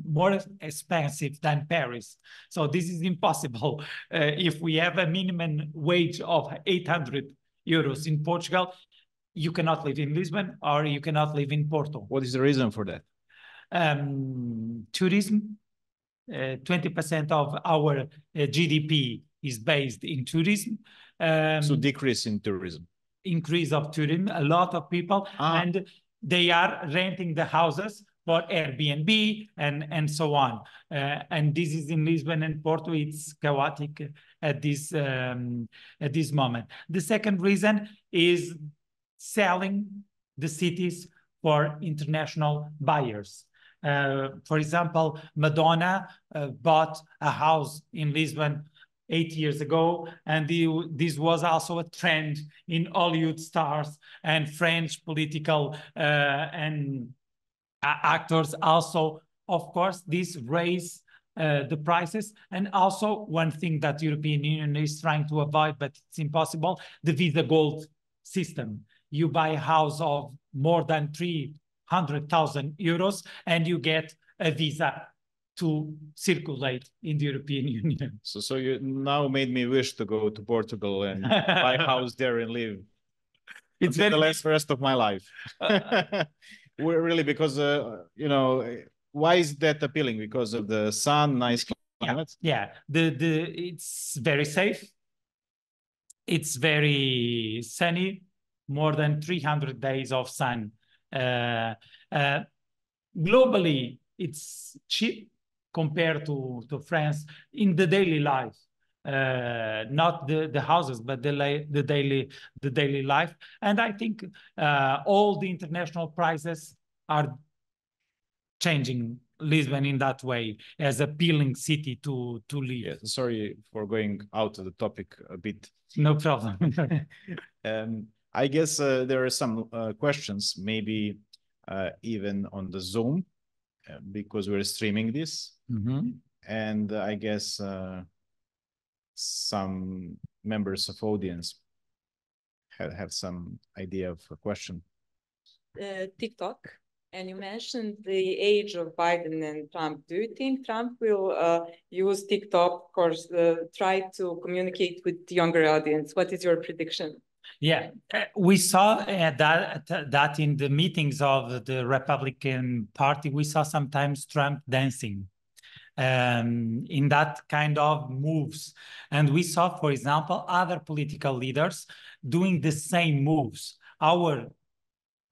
more expensive than Paris. So this is impossible. If we have a minimum wage of 800 euros in Portugal, you cannot live in Lisbon or you cannot live in Porto. What is the reason for that? Tourism. 20% of our GDP is based in tourism. So decrease in tourism. Increase of tourism. A lot of people, and they are renting the houses for Airbnb and so on. And this is in Lisbon and Porto. It's chaotic at this moment. The second reason is selling the cities for international buyers. For example, Madonna bought a house in Lisbon 8 years ago, and this was also a trend in Hollywood stars and French political and actors also. Of course, this raised the prices. And also one thing that the European Union is trying to avoid, but it's impossible, the Visa Gold system. You buy a house of more than 300,000 euros and you get a visa to circulate in the European Union. So you now made me wish to go to Portugal and buy a house there and live. It's the rest of my life. We're really, because, you know, why is that appealing? Because of the sun, nice climate? Yeah. It's very safe. It's very sunny. More than 300 days of sun. Globally, it's cheap compared to France in the daily life. Not the houses, but the daily life. And I think all the international prices are changing Lisbon in that way as appealing city to live. Yeah, sorry for going out of the topic a bit. No problem. I guess there are some questions, maybe even on the Zoom, because we're streaming this. Mm-hmm. And I guess some members of audience have some idea of a question. TikTok, and you mentioned the age of Biden and Trump. Do you think Trump will use TikTok or try to communicate with the younger audience? What is your prediction? Yeah, we saw that in the meetings of the Republican Party, we saw sometimes Trump dancing in that kind of moves. And we saw, for example, other political leaders doing the same moves. Our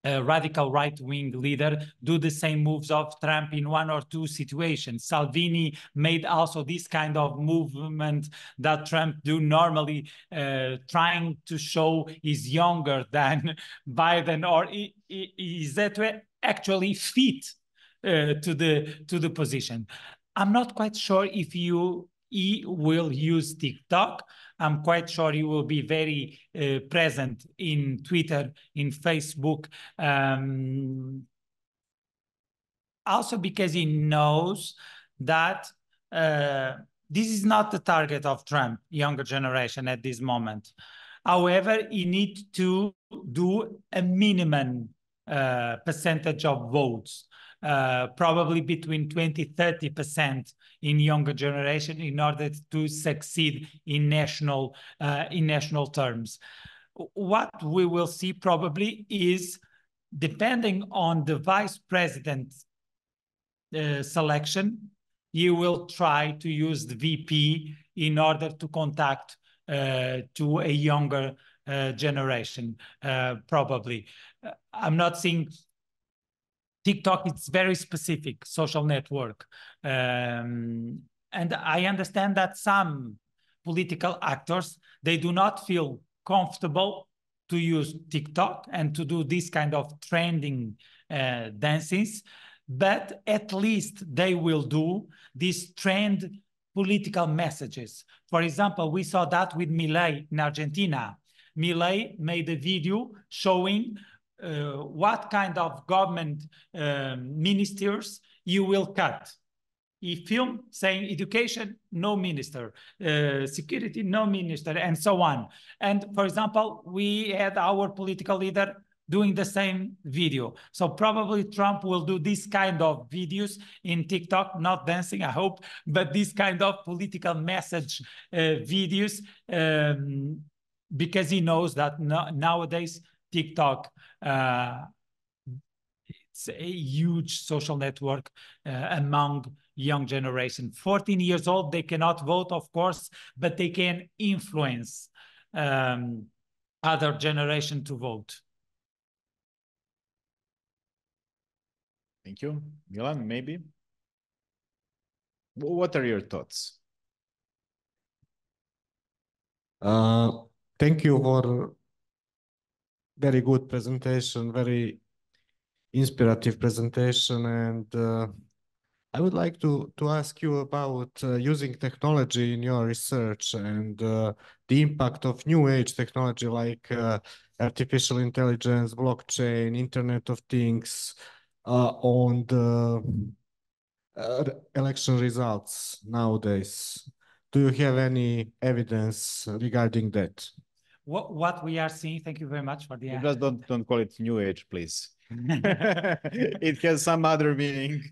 radical right-wing leader do the same moves of Trump in one or two situations. Salvini made also this kind of movement that Trump do normally, trying to show he's younger than Biden, or is that actually fit to the position. I'm not quite sure if he will use TikTok. I'm quite sure he will be very present in Twitter, in Facebook, also because he knows that this is not the target of Trump, younger generation at this moment. However, he needs to do a minimum percentage of votes, probably between 20-30% in younger generation, in order to succeed in national terms. What we will see probably is, depending on the vice president selection, you will try to use the VP in order to contact to a younger generation, probably. I'm not saying TikTok, it's very specific social network. And I understand that some political actors, they do not feel comfortable to use TikTok and to do this kind of trending dances, but at least they will do these trend political messages. For example, we saw that with Milei in Argentina. Milei made a video showing what kind of government ministers you will cut. He filmed saying education, no minister, security, no minister, and so on. And for example, we had our political leader doing the same video. So probably Trump will do this kind of videos in TikTok, not dancing, I hope, but this kind of political message videos, because he knows that nowadays TikTok, it's a huge social network among young generation. 14 years old, they cannot vote, of course, but they can influence other generation to vote. Thank you. Milan, maybe? What are your thoughts? Thank you for very good presentation, very inspirative presentation, and I would like to ask you about using technology in your research and the impact of new age technology like artificial intelligence, blockchain, Internet of Things on the election results nowadays. Do you have any evidence regarding that? What we are seeing, thank you very much for the... You just don't call it new age, please. It has some other meaning.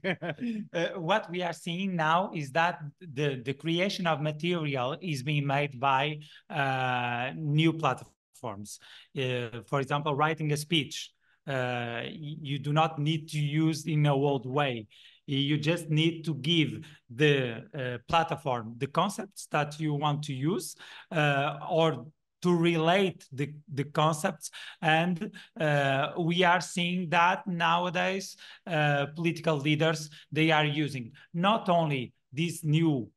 What we are seeing now is that the creation of material is being made by new platforms. For example, writing a speech, you do not need to use in an old way. You just need to give the platform the concepts that you want to use, or to relate the concepts. And we are seeing that nowadays political leaders, they are using not only this new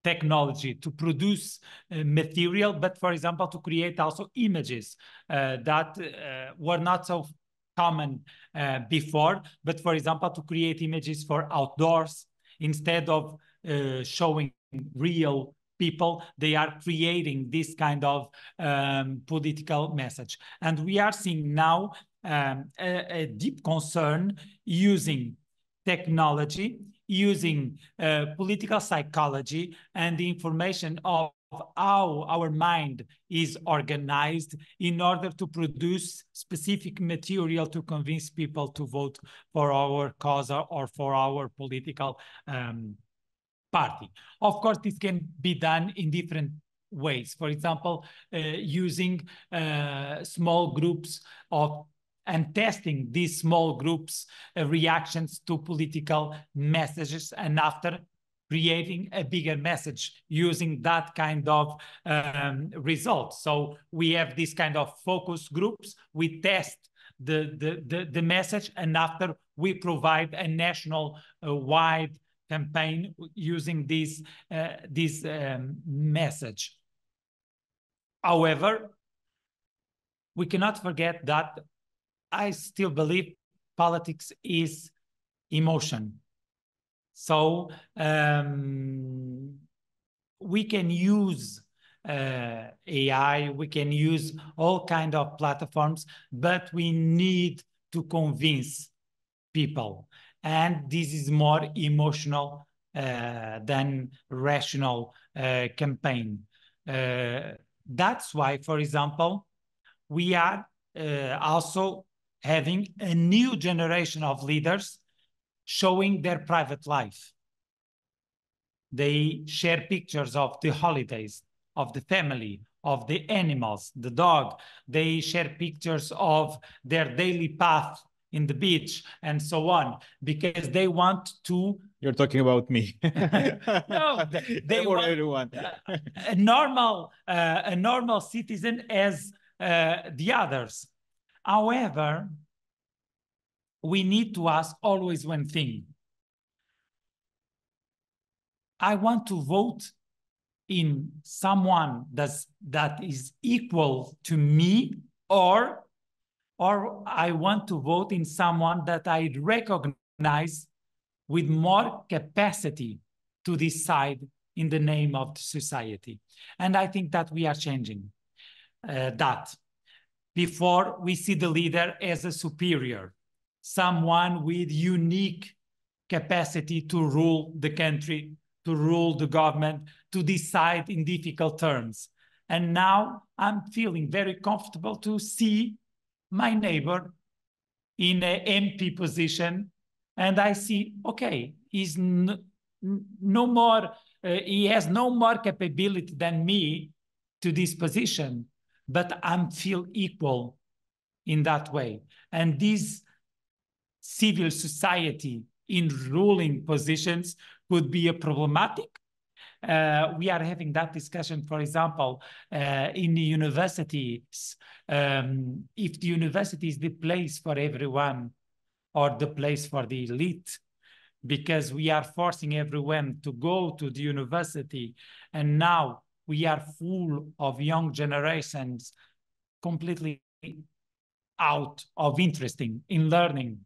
technology to produce material, but for example, to create also images that were not so common before, but for example, to create images for outdoors, instead of showing real people, they are creating this kind of political message. And we are seeing now a deep concern using technology, using political psychology and the information of how our mind is organized in order to produce specific material to convince people to vote for our cause or for our political party. Of course, this can be done in different ways. For example, using small groups and testing these small groups' reactions to political messages, and after creating a bigger message using that kind of results. So we have this kind of focus groups. We test the message, and after we provide a national wide campaign using this message. However, we cannot forget that I still believe politics is emotion. So we can use AI, we can use all kinds of platforms, but we need to convince people. And this is more emotional than rational campaign. That's why, for example, we are also having a new generation of leaders showing their private life. They share pictures of the holidays, of the family, of the animals, the dog. They share pictures of their daily path in the beach and so on, because they want to... You're talking about me. No, they want everyone. a normal citizen as the others. However, we need to ask always one thing. I want to vote in someone that is equal to me, or I want to vote in someone that I recognize with more capacity to decide in the name of the society. And I think that we are changing that. Before, we see the leader as a superior, someone with unique capacity to rule the country, to rule the government, to decide in difficult terms. And now I'm feeling very comfortable to see my neighbor in an MP position, and I see, okay, he's no more, he has no more capability than me to this position, but I feel equal in that way. And this civil society in ruling positions could be a problematic. We are having that discussion, for example, in the universities. If the university is the place for everyone or the place for the elite, because we are forcing everyone to go to the university, and now we are full of young generations completely out of interest in learning.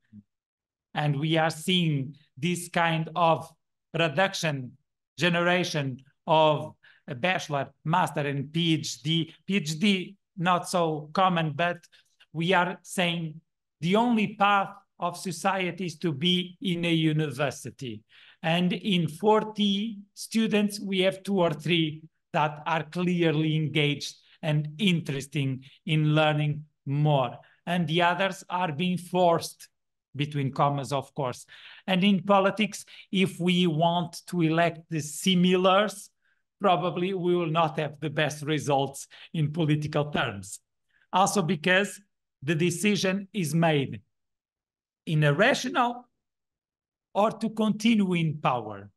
And we are seeing this kind of reduction generation of a bachelor, master, and PhD. PhD, not so common, but we are saying the only path of society is to be in a university. And in 40 students, we have 2 or 3 that are clearly engaged and interested in learning more. And the others are being forced, between commas, of course. And in politics, if we want to elect the similars, probably we will not have the best results in political terms. Also because the decision is made in a rational or to continue in power.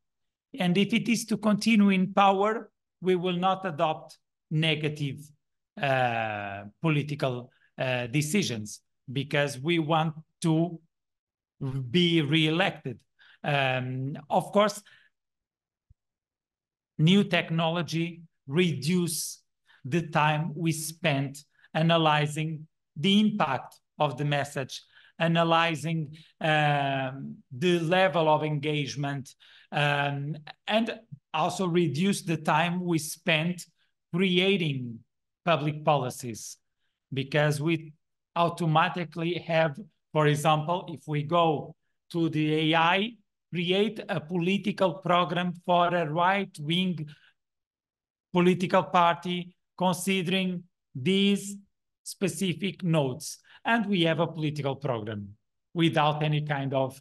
And if it is to continue in power, we will not adopt negative political decisions, because we want to be re-elected. Of course, new technology reduce the time we spent analyzing the impact of the message, analyzing the level of engagement, and also reduce the time we spent creating public policies, because we automatically have, for example, if we go to the AI, create a political program for a right-wing political party considering these specific nodes. And we have a political program without any kind of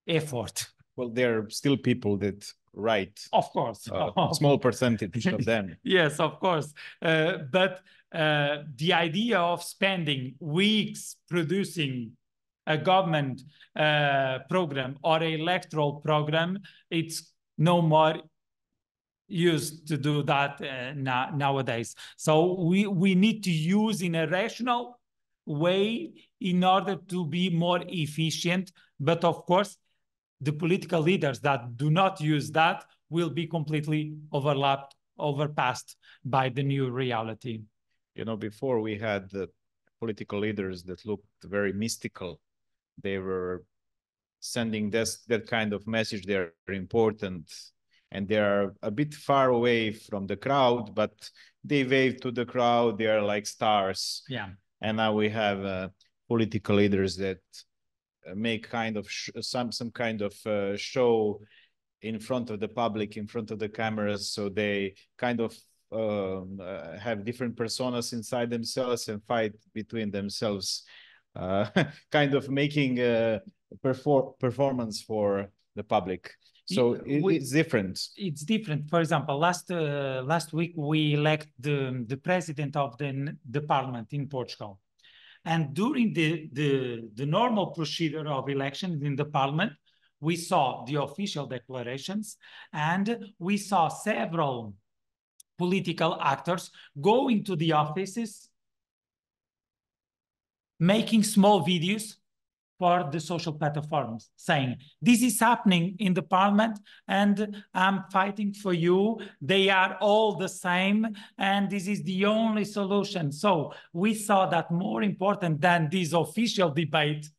effort. Well, there are still people that write. Of course. A small percentage of them. Yes, of course. But the idea of spending weeks producing a government program or an electoral program, it's no more used to do that nowadays. So we need to use in a rational way in order to be more efficient. But of course, the political leaders that do not use that will be completely overpassed by the new reality. You know, before we had the political leaders that looked very mystical. They were sending that kind of message. They're important and they're a bit far away from the crowd, but they wave to the crowd. They are like stars. Yeah. And now we have political leaders that make kind of some kind of show in front of the public, in front of the cameras. So they kind of have different personas inside themselves and fight between themselves, kind of making a performance for the public. So it's different. It's different. For example, last week we elect the president of the parliament in Portugal. And during the normal procedure of elections in the parliament, we saw the official declarations and we saw several political actors going to the offices, making small videos for the social platforms, saying, this is happening in the parliament and I'm fighting for you. They are all the same and this is the only solution. So we saw that more important than this official debate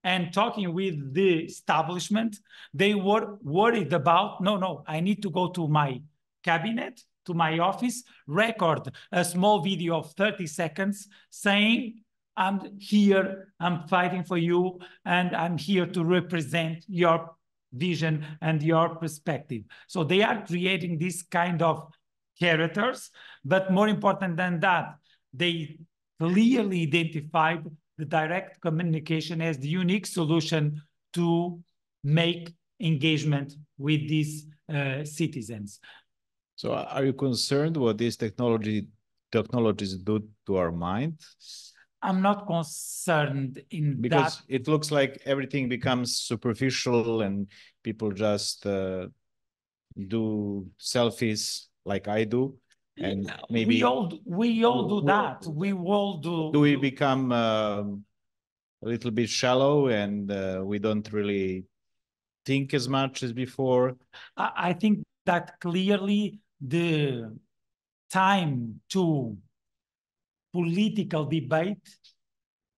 and talking with the establishment, they were worried about, no, I need to go to my cabinet, to my office, record a small video of 30 seconds saying, I'm here, I'm fighting for you, and I'm here to represent your vision and your perspective. So they are creating this kind of characters, but more important than that, they clearly identified the direct communication as the unique solution to make engagement with these citizens. So are you concerned what these technologies do to our mind? I'm not concerned in because that. It looks like everything becomes superficial and people just do selfies like I do, and maybe we all do that. We all do. Do we become a little bit shallow and we don't really think as much as before? I think that clearly the time to political debate,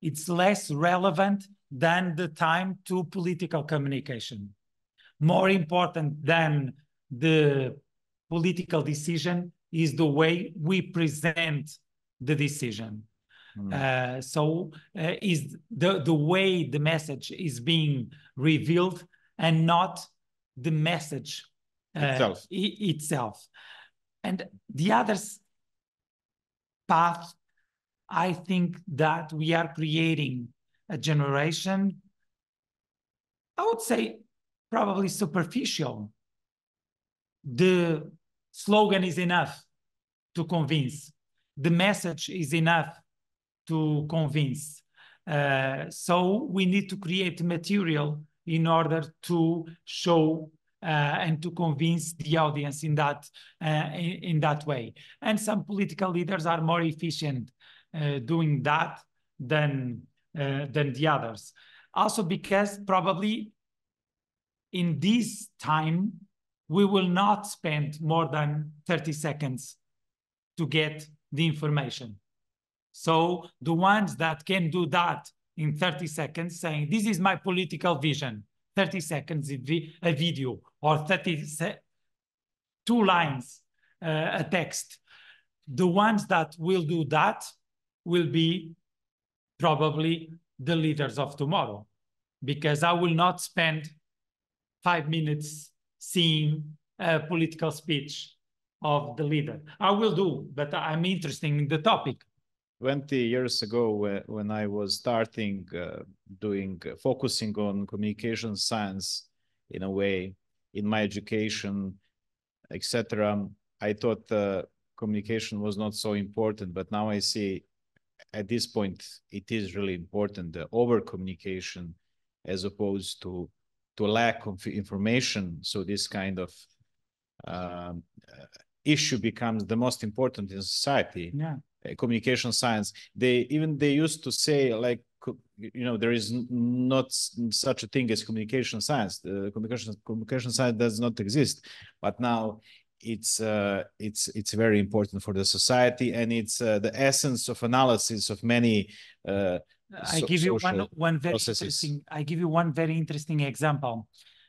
it's less relevant than the time to political communication. More important than the political decision is the way we present the decision. So is the way the message is being revealed and not the message itself. And the other path, I think that we are creating a generation, I would say probably superficial. The slogan is enough to convince. The message is enough to convince. So we need to create material in order to show and to convince the audience in that way. And some political leaders are more efficient doing that than the others. Also because probably in this time, we will not spend more than 30 seconds to get the information. So the ones that can do that in 30 seconds, saying, this is my political vision, 30 seconds, a video, or 2 lines, a text. The ones that will do that will be probably the leaders of tomorrow, because I will not spend 5 minutes seeing a political speech of the leader. I will do, but I'm interested in the topic. 20 years ago, when I was starting focusing on communication science in a way, in my education, etc., I thought communication was not so important, but now I see at this point it is really important, the over communication as opposed to lack of information. So this kind of issue becomes the most important in society. Yeah. Communication science. They used to say, like, there is not such a thing as communication science. The communication science does not exist, but now it's very important for the society, and it's the essence of analysis of many I give you one very interesting. I give you one very interesting example.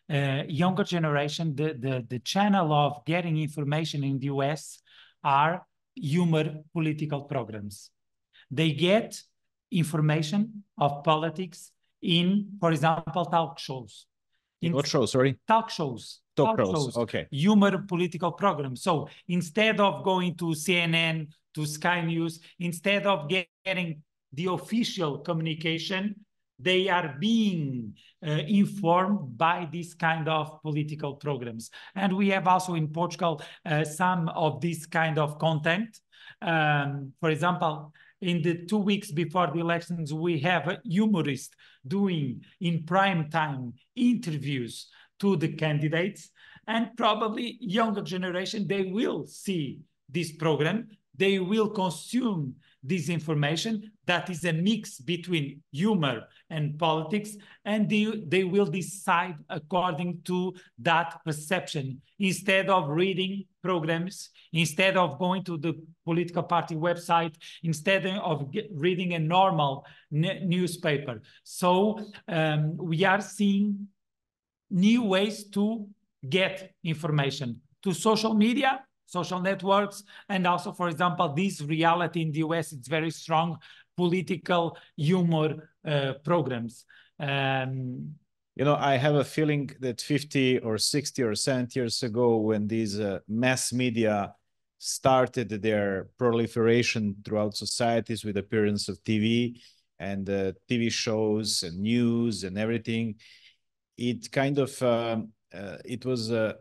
Younger generation, the channel of getting information in the US are humor political programs. They get information of politics in, for example, talk shows. In what shows? Sorry, talk shows. Talk shows. Okay. Humor political programs. So instead of going to CNN, to Sky News, instead of getting the official communication, they are being informed by this kind of political programs. And we have also in Portugal some of this kind of content. For example, in the 2 weeks before the elections, we have a humorist doing in prime time interviews to the candidates, and probably younger generation, they will see this program, they will consume this information that is a mix between humor and politics, and they will decide according to that perception, instead of reading programs, instead of going to the political party website, instead of reading a normal newspaper. So we are seeing new ways to get information, to social media, social networks, and also, for example, this reality in the US, it's very strong political humor programs. I have a feeling that 50 or 60 or 70 years ago, when these mass media started their proliferation throughout societies with the appearance of TV and TV shows and news and everything, it kind of, it was a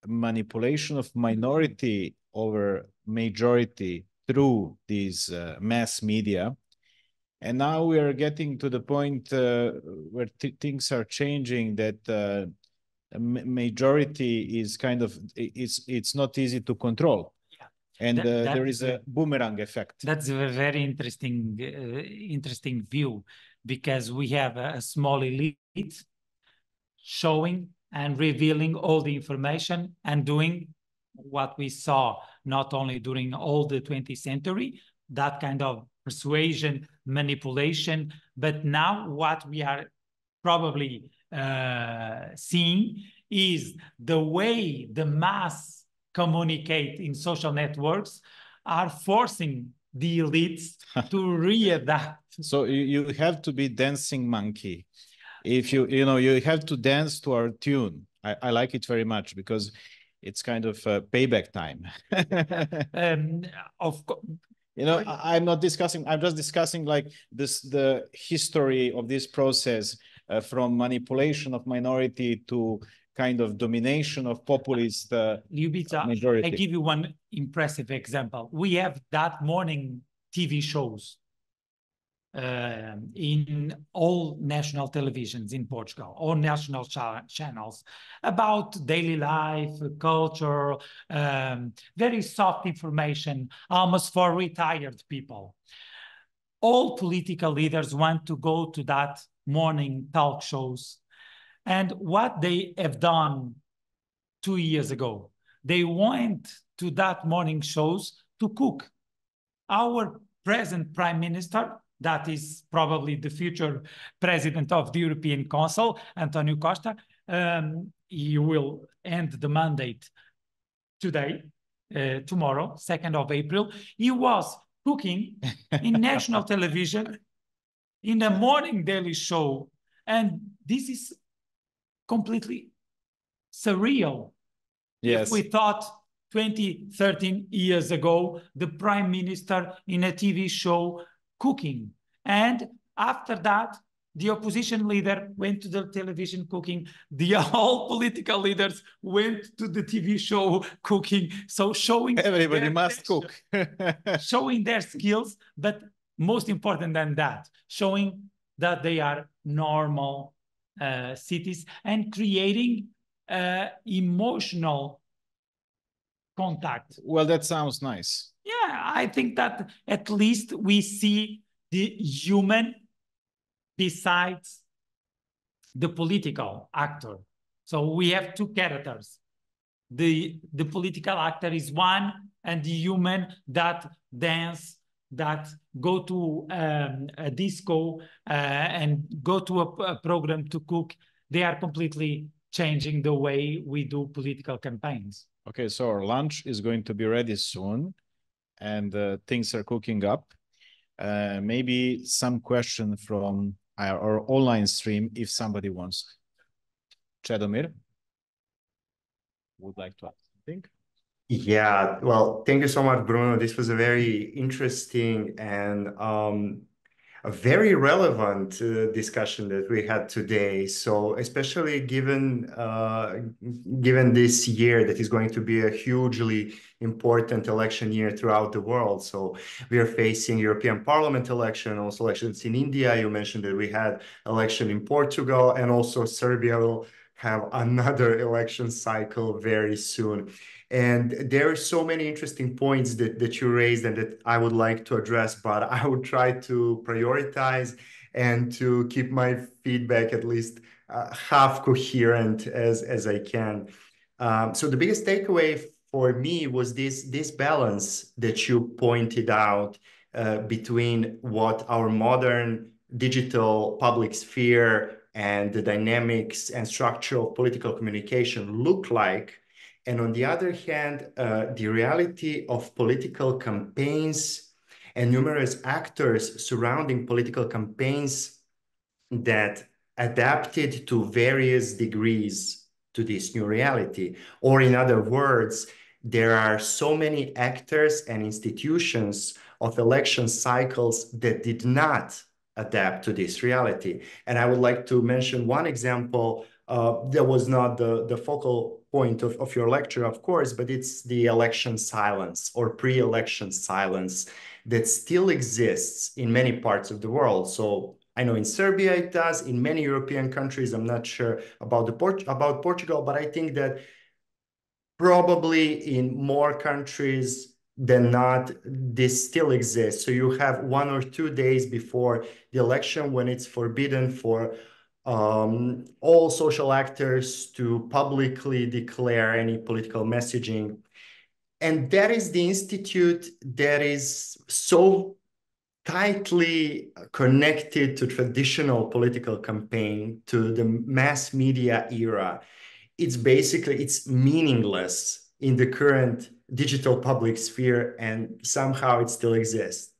manipulation of minority over majority through these mass media. And now we are getting to the point where things are changing, that majority is kind of, it's not easy to control. Yeah. And there is a boomerang effect. That's a very interesting view, because we have a small elite showing and revealing all the information and doing what we saw not only during all the 20th century, that kind of persuasion, manipulation, but now what we are probably seeing is the way the mass communicate in social networks are forcing the elites to readapt. So you have to be dancing monkey. If you have to dance to our tune. I like it very much, because it's kind of payback time. Of course. I'm just discussing like this, the history of this process, from manipulation of minority to kind of domination of populist majority. I give you one impressive example. We have that morning TV shows. in all national televisions in Portugal, all national channels, about daily life, culture, very soft information, almost for retired people. All political leaders want to go to that morning talk shows. And what they have done 2 years ago, they went to that morning shows to cook. Our present prime minister, that is probably the future president of the European Council, Antonio Costa, he will end the mandate today, tomorrow, 2nd of April. He was cooking in national television in a morning daily show. And this is completely surreal. Yes. If we thought 20, 13 years ago, the prime minister in a TV show cooking. And after that, the opposition leader went to the television cooking. All political leaders went to the TV show cooking. So showing everybody must cook. Showing their skills, but most important than that, showing that they are normal cities and creating emotional contact. Well, that sounds nice. Yeah, I think that at least we see the human besides the political actor. So we have two characters. The political actor is one, and the human that dance, that go to a disco and go to a program to cook. They are completely changing the way we do political campaigns. Okay, so our lunch is going to be ready soon, and things are cooking up. Maybe some question from our online stream, if somebody wants. Chedomir would like to ask something. Yeah, well, thank you so much, Bruno. This was a very interesting and a very relevant discussion that we had today. So especially given this year that is going to be a hugely important election year throughout the world. So we are facing European Parliament election, also elections in India. You mentioned that we had election in Portugal, and also Serbia will have another election cycle very soon. And there are so many interesting points that you raised and that I would like to address, but I would try to prioritize and to keep my feedback at least half coherent as I can. So the biggest takeaway for me was this balance that you pointed out between what our modern digital public sphere and the dynamics and structure of political communication look like, and on the other hand, the reality of political campaigns and numerous actors surrounding political campaigns that adapted to various degrees to this new reality. Or in other words, there are so many actors and institutions of election cycles that did not adapt to this reality. And I would like to mention one example that was not the focal point of your lecture, of course, but it's the election silence or pre-election silence that still exists in many parts of the world. So I know in Serbia it does, in many European countries. I'm not sure about about Portugal, but I think that probably in more countries than not, this still exists. So you have 1 or 2 days before the election when it's forbidden for all social actors to publicly declare any political messaging. And that is the institute that is so tightly connected to traditional political campaign, to the mass media era. It's meaningless in the current digital public sphere, and somehow it still exists.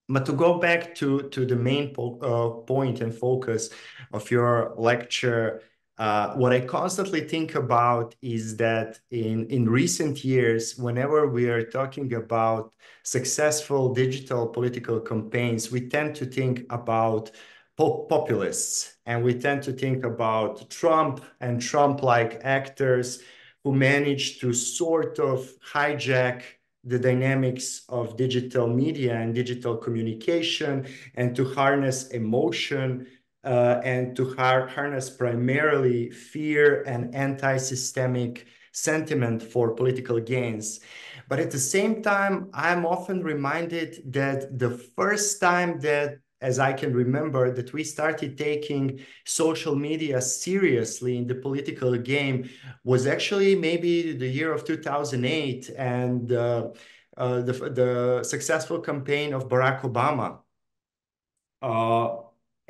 But to go back to the main point and focus of your lecture, what I constantly think about is that in recent years, whenever we are talking about successful digital political campaigns, we tend to think about populists, and we tend to think about Trump and Trump-like actors who manage to sort of hijack the dynamics of digital media and digital communication, and to harness emotion, and to harness primarily fear and anti-systemic sentiment for political gains. But at the same time, I'm often reminded that the first time that, as I can remember, that we started taking social media seriously in the political game was actually maybe the year of 2008 and the successful campaign of Barack Obama.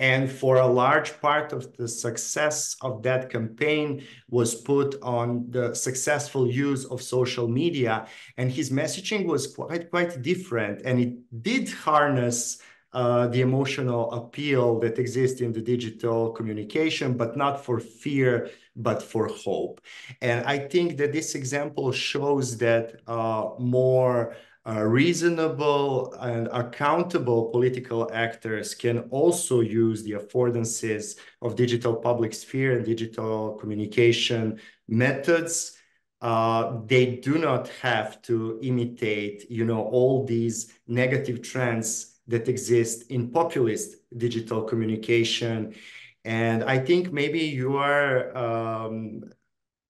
And for a large part of the success of that campaign was put on the successful use of social media. And his messaging was quite different. And it did harness the emotional appeal that exists in the digital communication, but not for fear, but for hope. And I think that this example shows that more reasonable and accountable political actors can also use the affordances of digital public sphere and digital communication methods. They do not have to imitate, all these negative trends that exist in populist digital communication. And I think maybe you are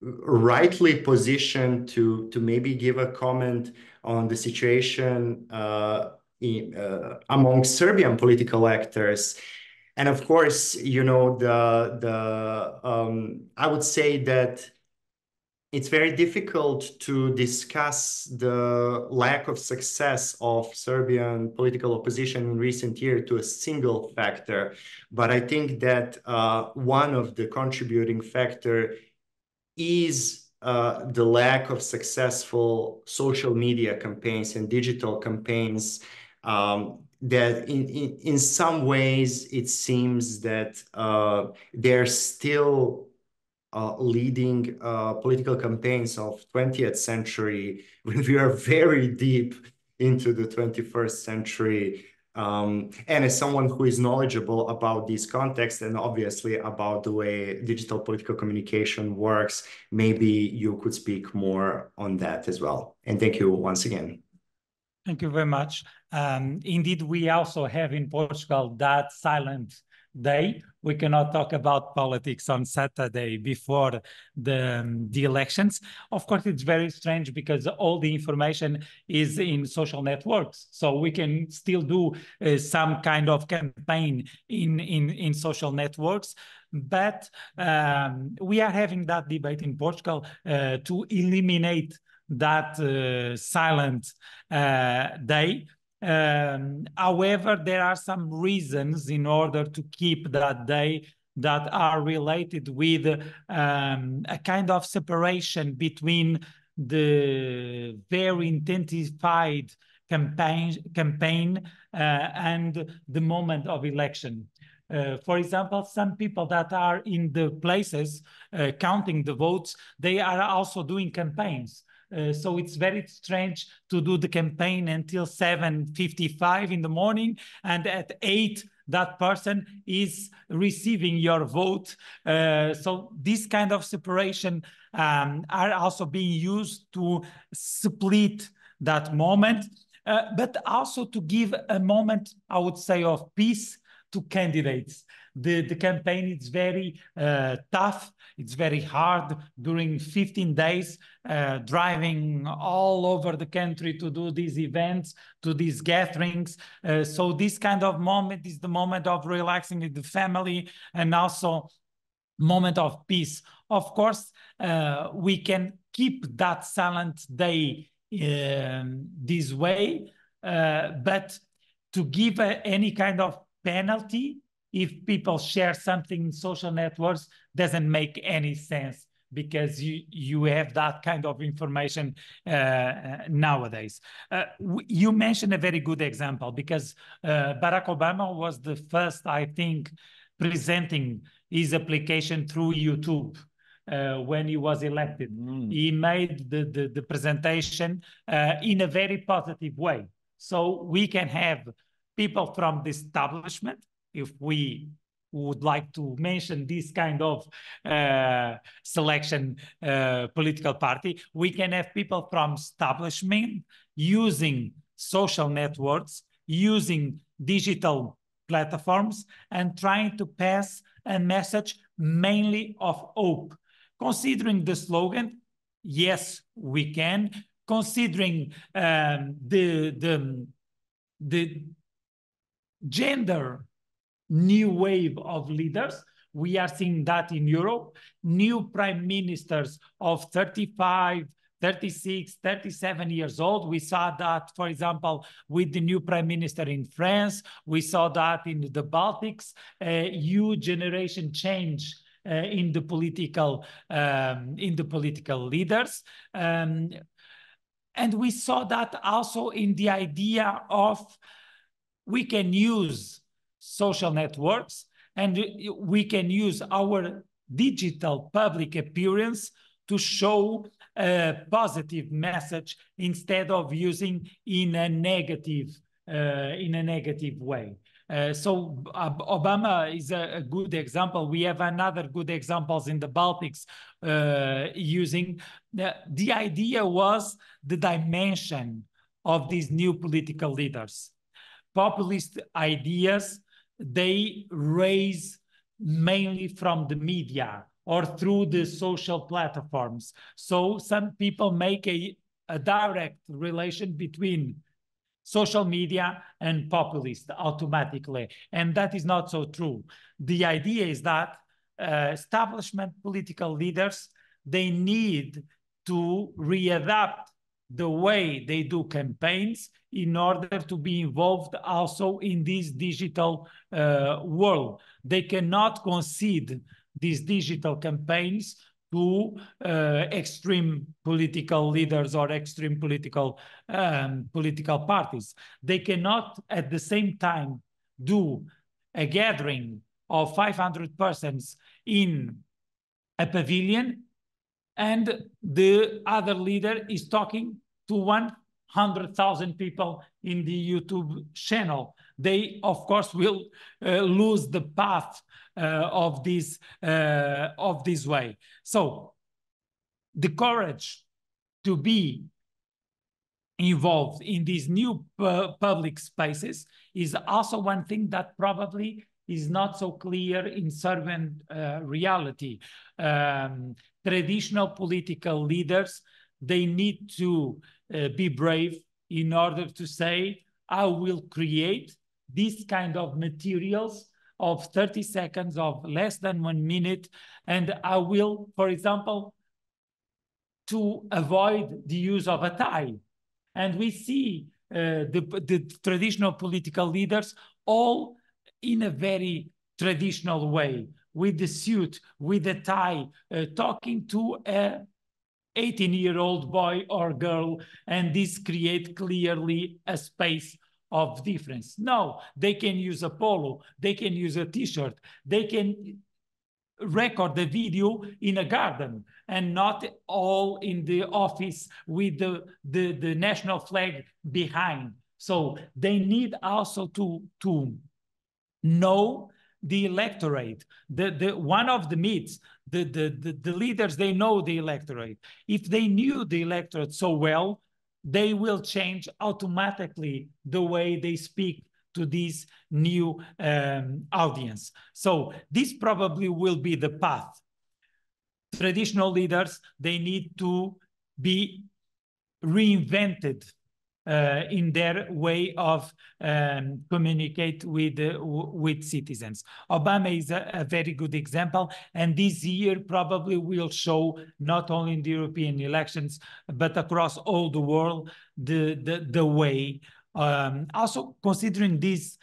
rightly positioned to maybe give a comment on the situation among Serbian political actors. And of course, I would say that it's very difficult to discuss the lack of success of Serbian political opposition in recent years to a single factor. But I think that one of the contributing factors is the lack of successful social media campaigns and digital campaigns, that in some ways it seems that they're still leading political campaigns of 20th century when we are very deep into the 21st century. And as someone who is knowledgeable about these contexts and obviously about the way digital political communication works, maybe you could speak more on that as well. And thank you once again. Thank you very much. Indeed, we also have in Portugal that silent day. We cannot talk about politics on Saturday before the elections. Of course, it's very strange because all the information is in social networks. So we can still do some kind of campaign in social networks. But we are having that debate in Portugal to eliminate that silent day. However, there are some reasons in order to keep that day that are related with a kind of separation between the very intensified campaign and the moment of election. For example, some people that are in the places counting the votes, they are also doing campaigns. So it's very strange to do the campaign until 7:55 in the morning, and at 8 that person is receiving your vote. So this kind of separation are also being used to split that moment, but also to give a moment, I would say, of peace to candidates. The campaign is very tough. It's very hard during 15 days, driving all over the country to do these events, to these gatherings. So this kind of moment is the moment of relaxing with the family and also moment of peace. Of course, we can keep that silent day this way, but to give any kind of penalty if people share something in social networks doesn't make any sense, because you have that kind of information nowadays. You mentioned a very good example, because Barack Obama was the first, I think, presenting his application through YouTube. When he was elected, he made the presentation in a very positive way. So we can have people from the establishment, if we would like to mention this kind of selection political party. We can have people from establishment using social networks, using digital platforms, and trying to pass a message mainly of hope. Considering the slogan, yes, we can, considering the gender new wave of leaders. We are seeing that in Europe, new prime ministers of 35, 36, 37 years old. We saw that, for example, with the new prime minister in France. We saw that in the Baltics, huge generation change in the political leaders. And we saw that also in the idea of we can use social networks and we can use our digital public appearance to show a positive message instead of using in a negative way. So Obama is a good example. We have another good examples in the Baltics using the idea was the dimension of these new political leaders. Populist ideas, they raise mainly from the media or through the social platforms. So some people make a direct relation between social media and populist automatically. And that is not so true. The idea is that establishment political leaders, they need to readapt the way they do campaigns in order to be involved also in this digital world. They cannot concede these digital campaigns to extreme political leaders or extreme political parties. They cannot at the same time do a gathering of 500 persons in a pavilion and the other leader is talking to 100,000 people in the YouTube channel. They, of course, will lose the path of this way. So the courage to be involved in these new public spaces is also one thing that probably is not so clear in Serbian reality. Traditional political leaders, they need to be brave in order to say, I will create this kind of materials of 30 seconds, of less than 1 minute, and I will, for example, to avoid the use of a tie. And we see the traditional political leaders all in a very traditional way, with the suit, with the tie, talking to a 18-year-old boy or girl, and this creates clearly a space of difference. No, they can use a polo, they can use a t-shirt, they can record the video in a garden and not all in the office with the national flag behind. So they need also to know the electorate. One of the myths, the leaders, they know the electorate. If they knew the electorate so well, they will change automatically the way they speak to this new audience. So this probably will be the path. Traditional leaders, they need to be reinvented in their way of communicate with citizens. Obama is a very good example, and this year probably will show not only in the European elections, but across all the world, the way. Also considering this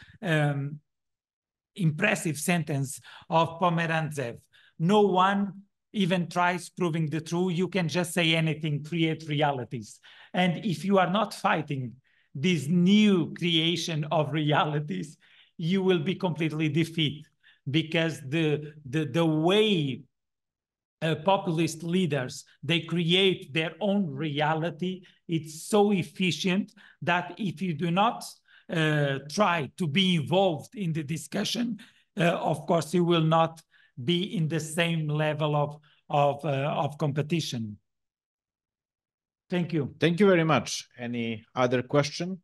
impressive sentence of Pomerantsev, no one even tries proving the truth. You can just say anything, create realities. And if you are not fighting this new creation of realities, you will be completely defeated, because the way populist leaders, they create their own reality, it's so efficient that if you do not try to be involved in the discussion, of course, you will not be in the same level of competition. Thank you. Thank you very much. Any other question?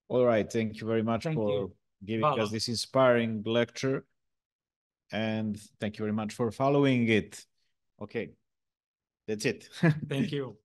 All right. Thank you very much for giving us this inspiring lecture. And thank you very much for following it. Okay. That's it. Thank you.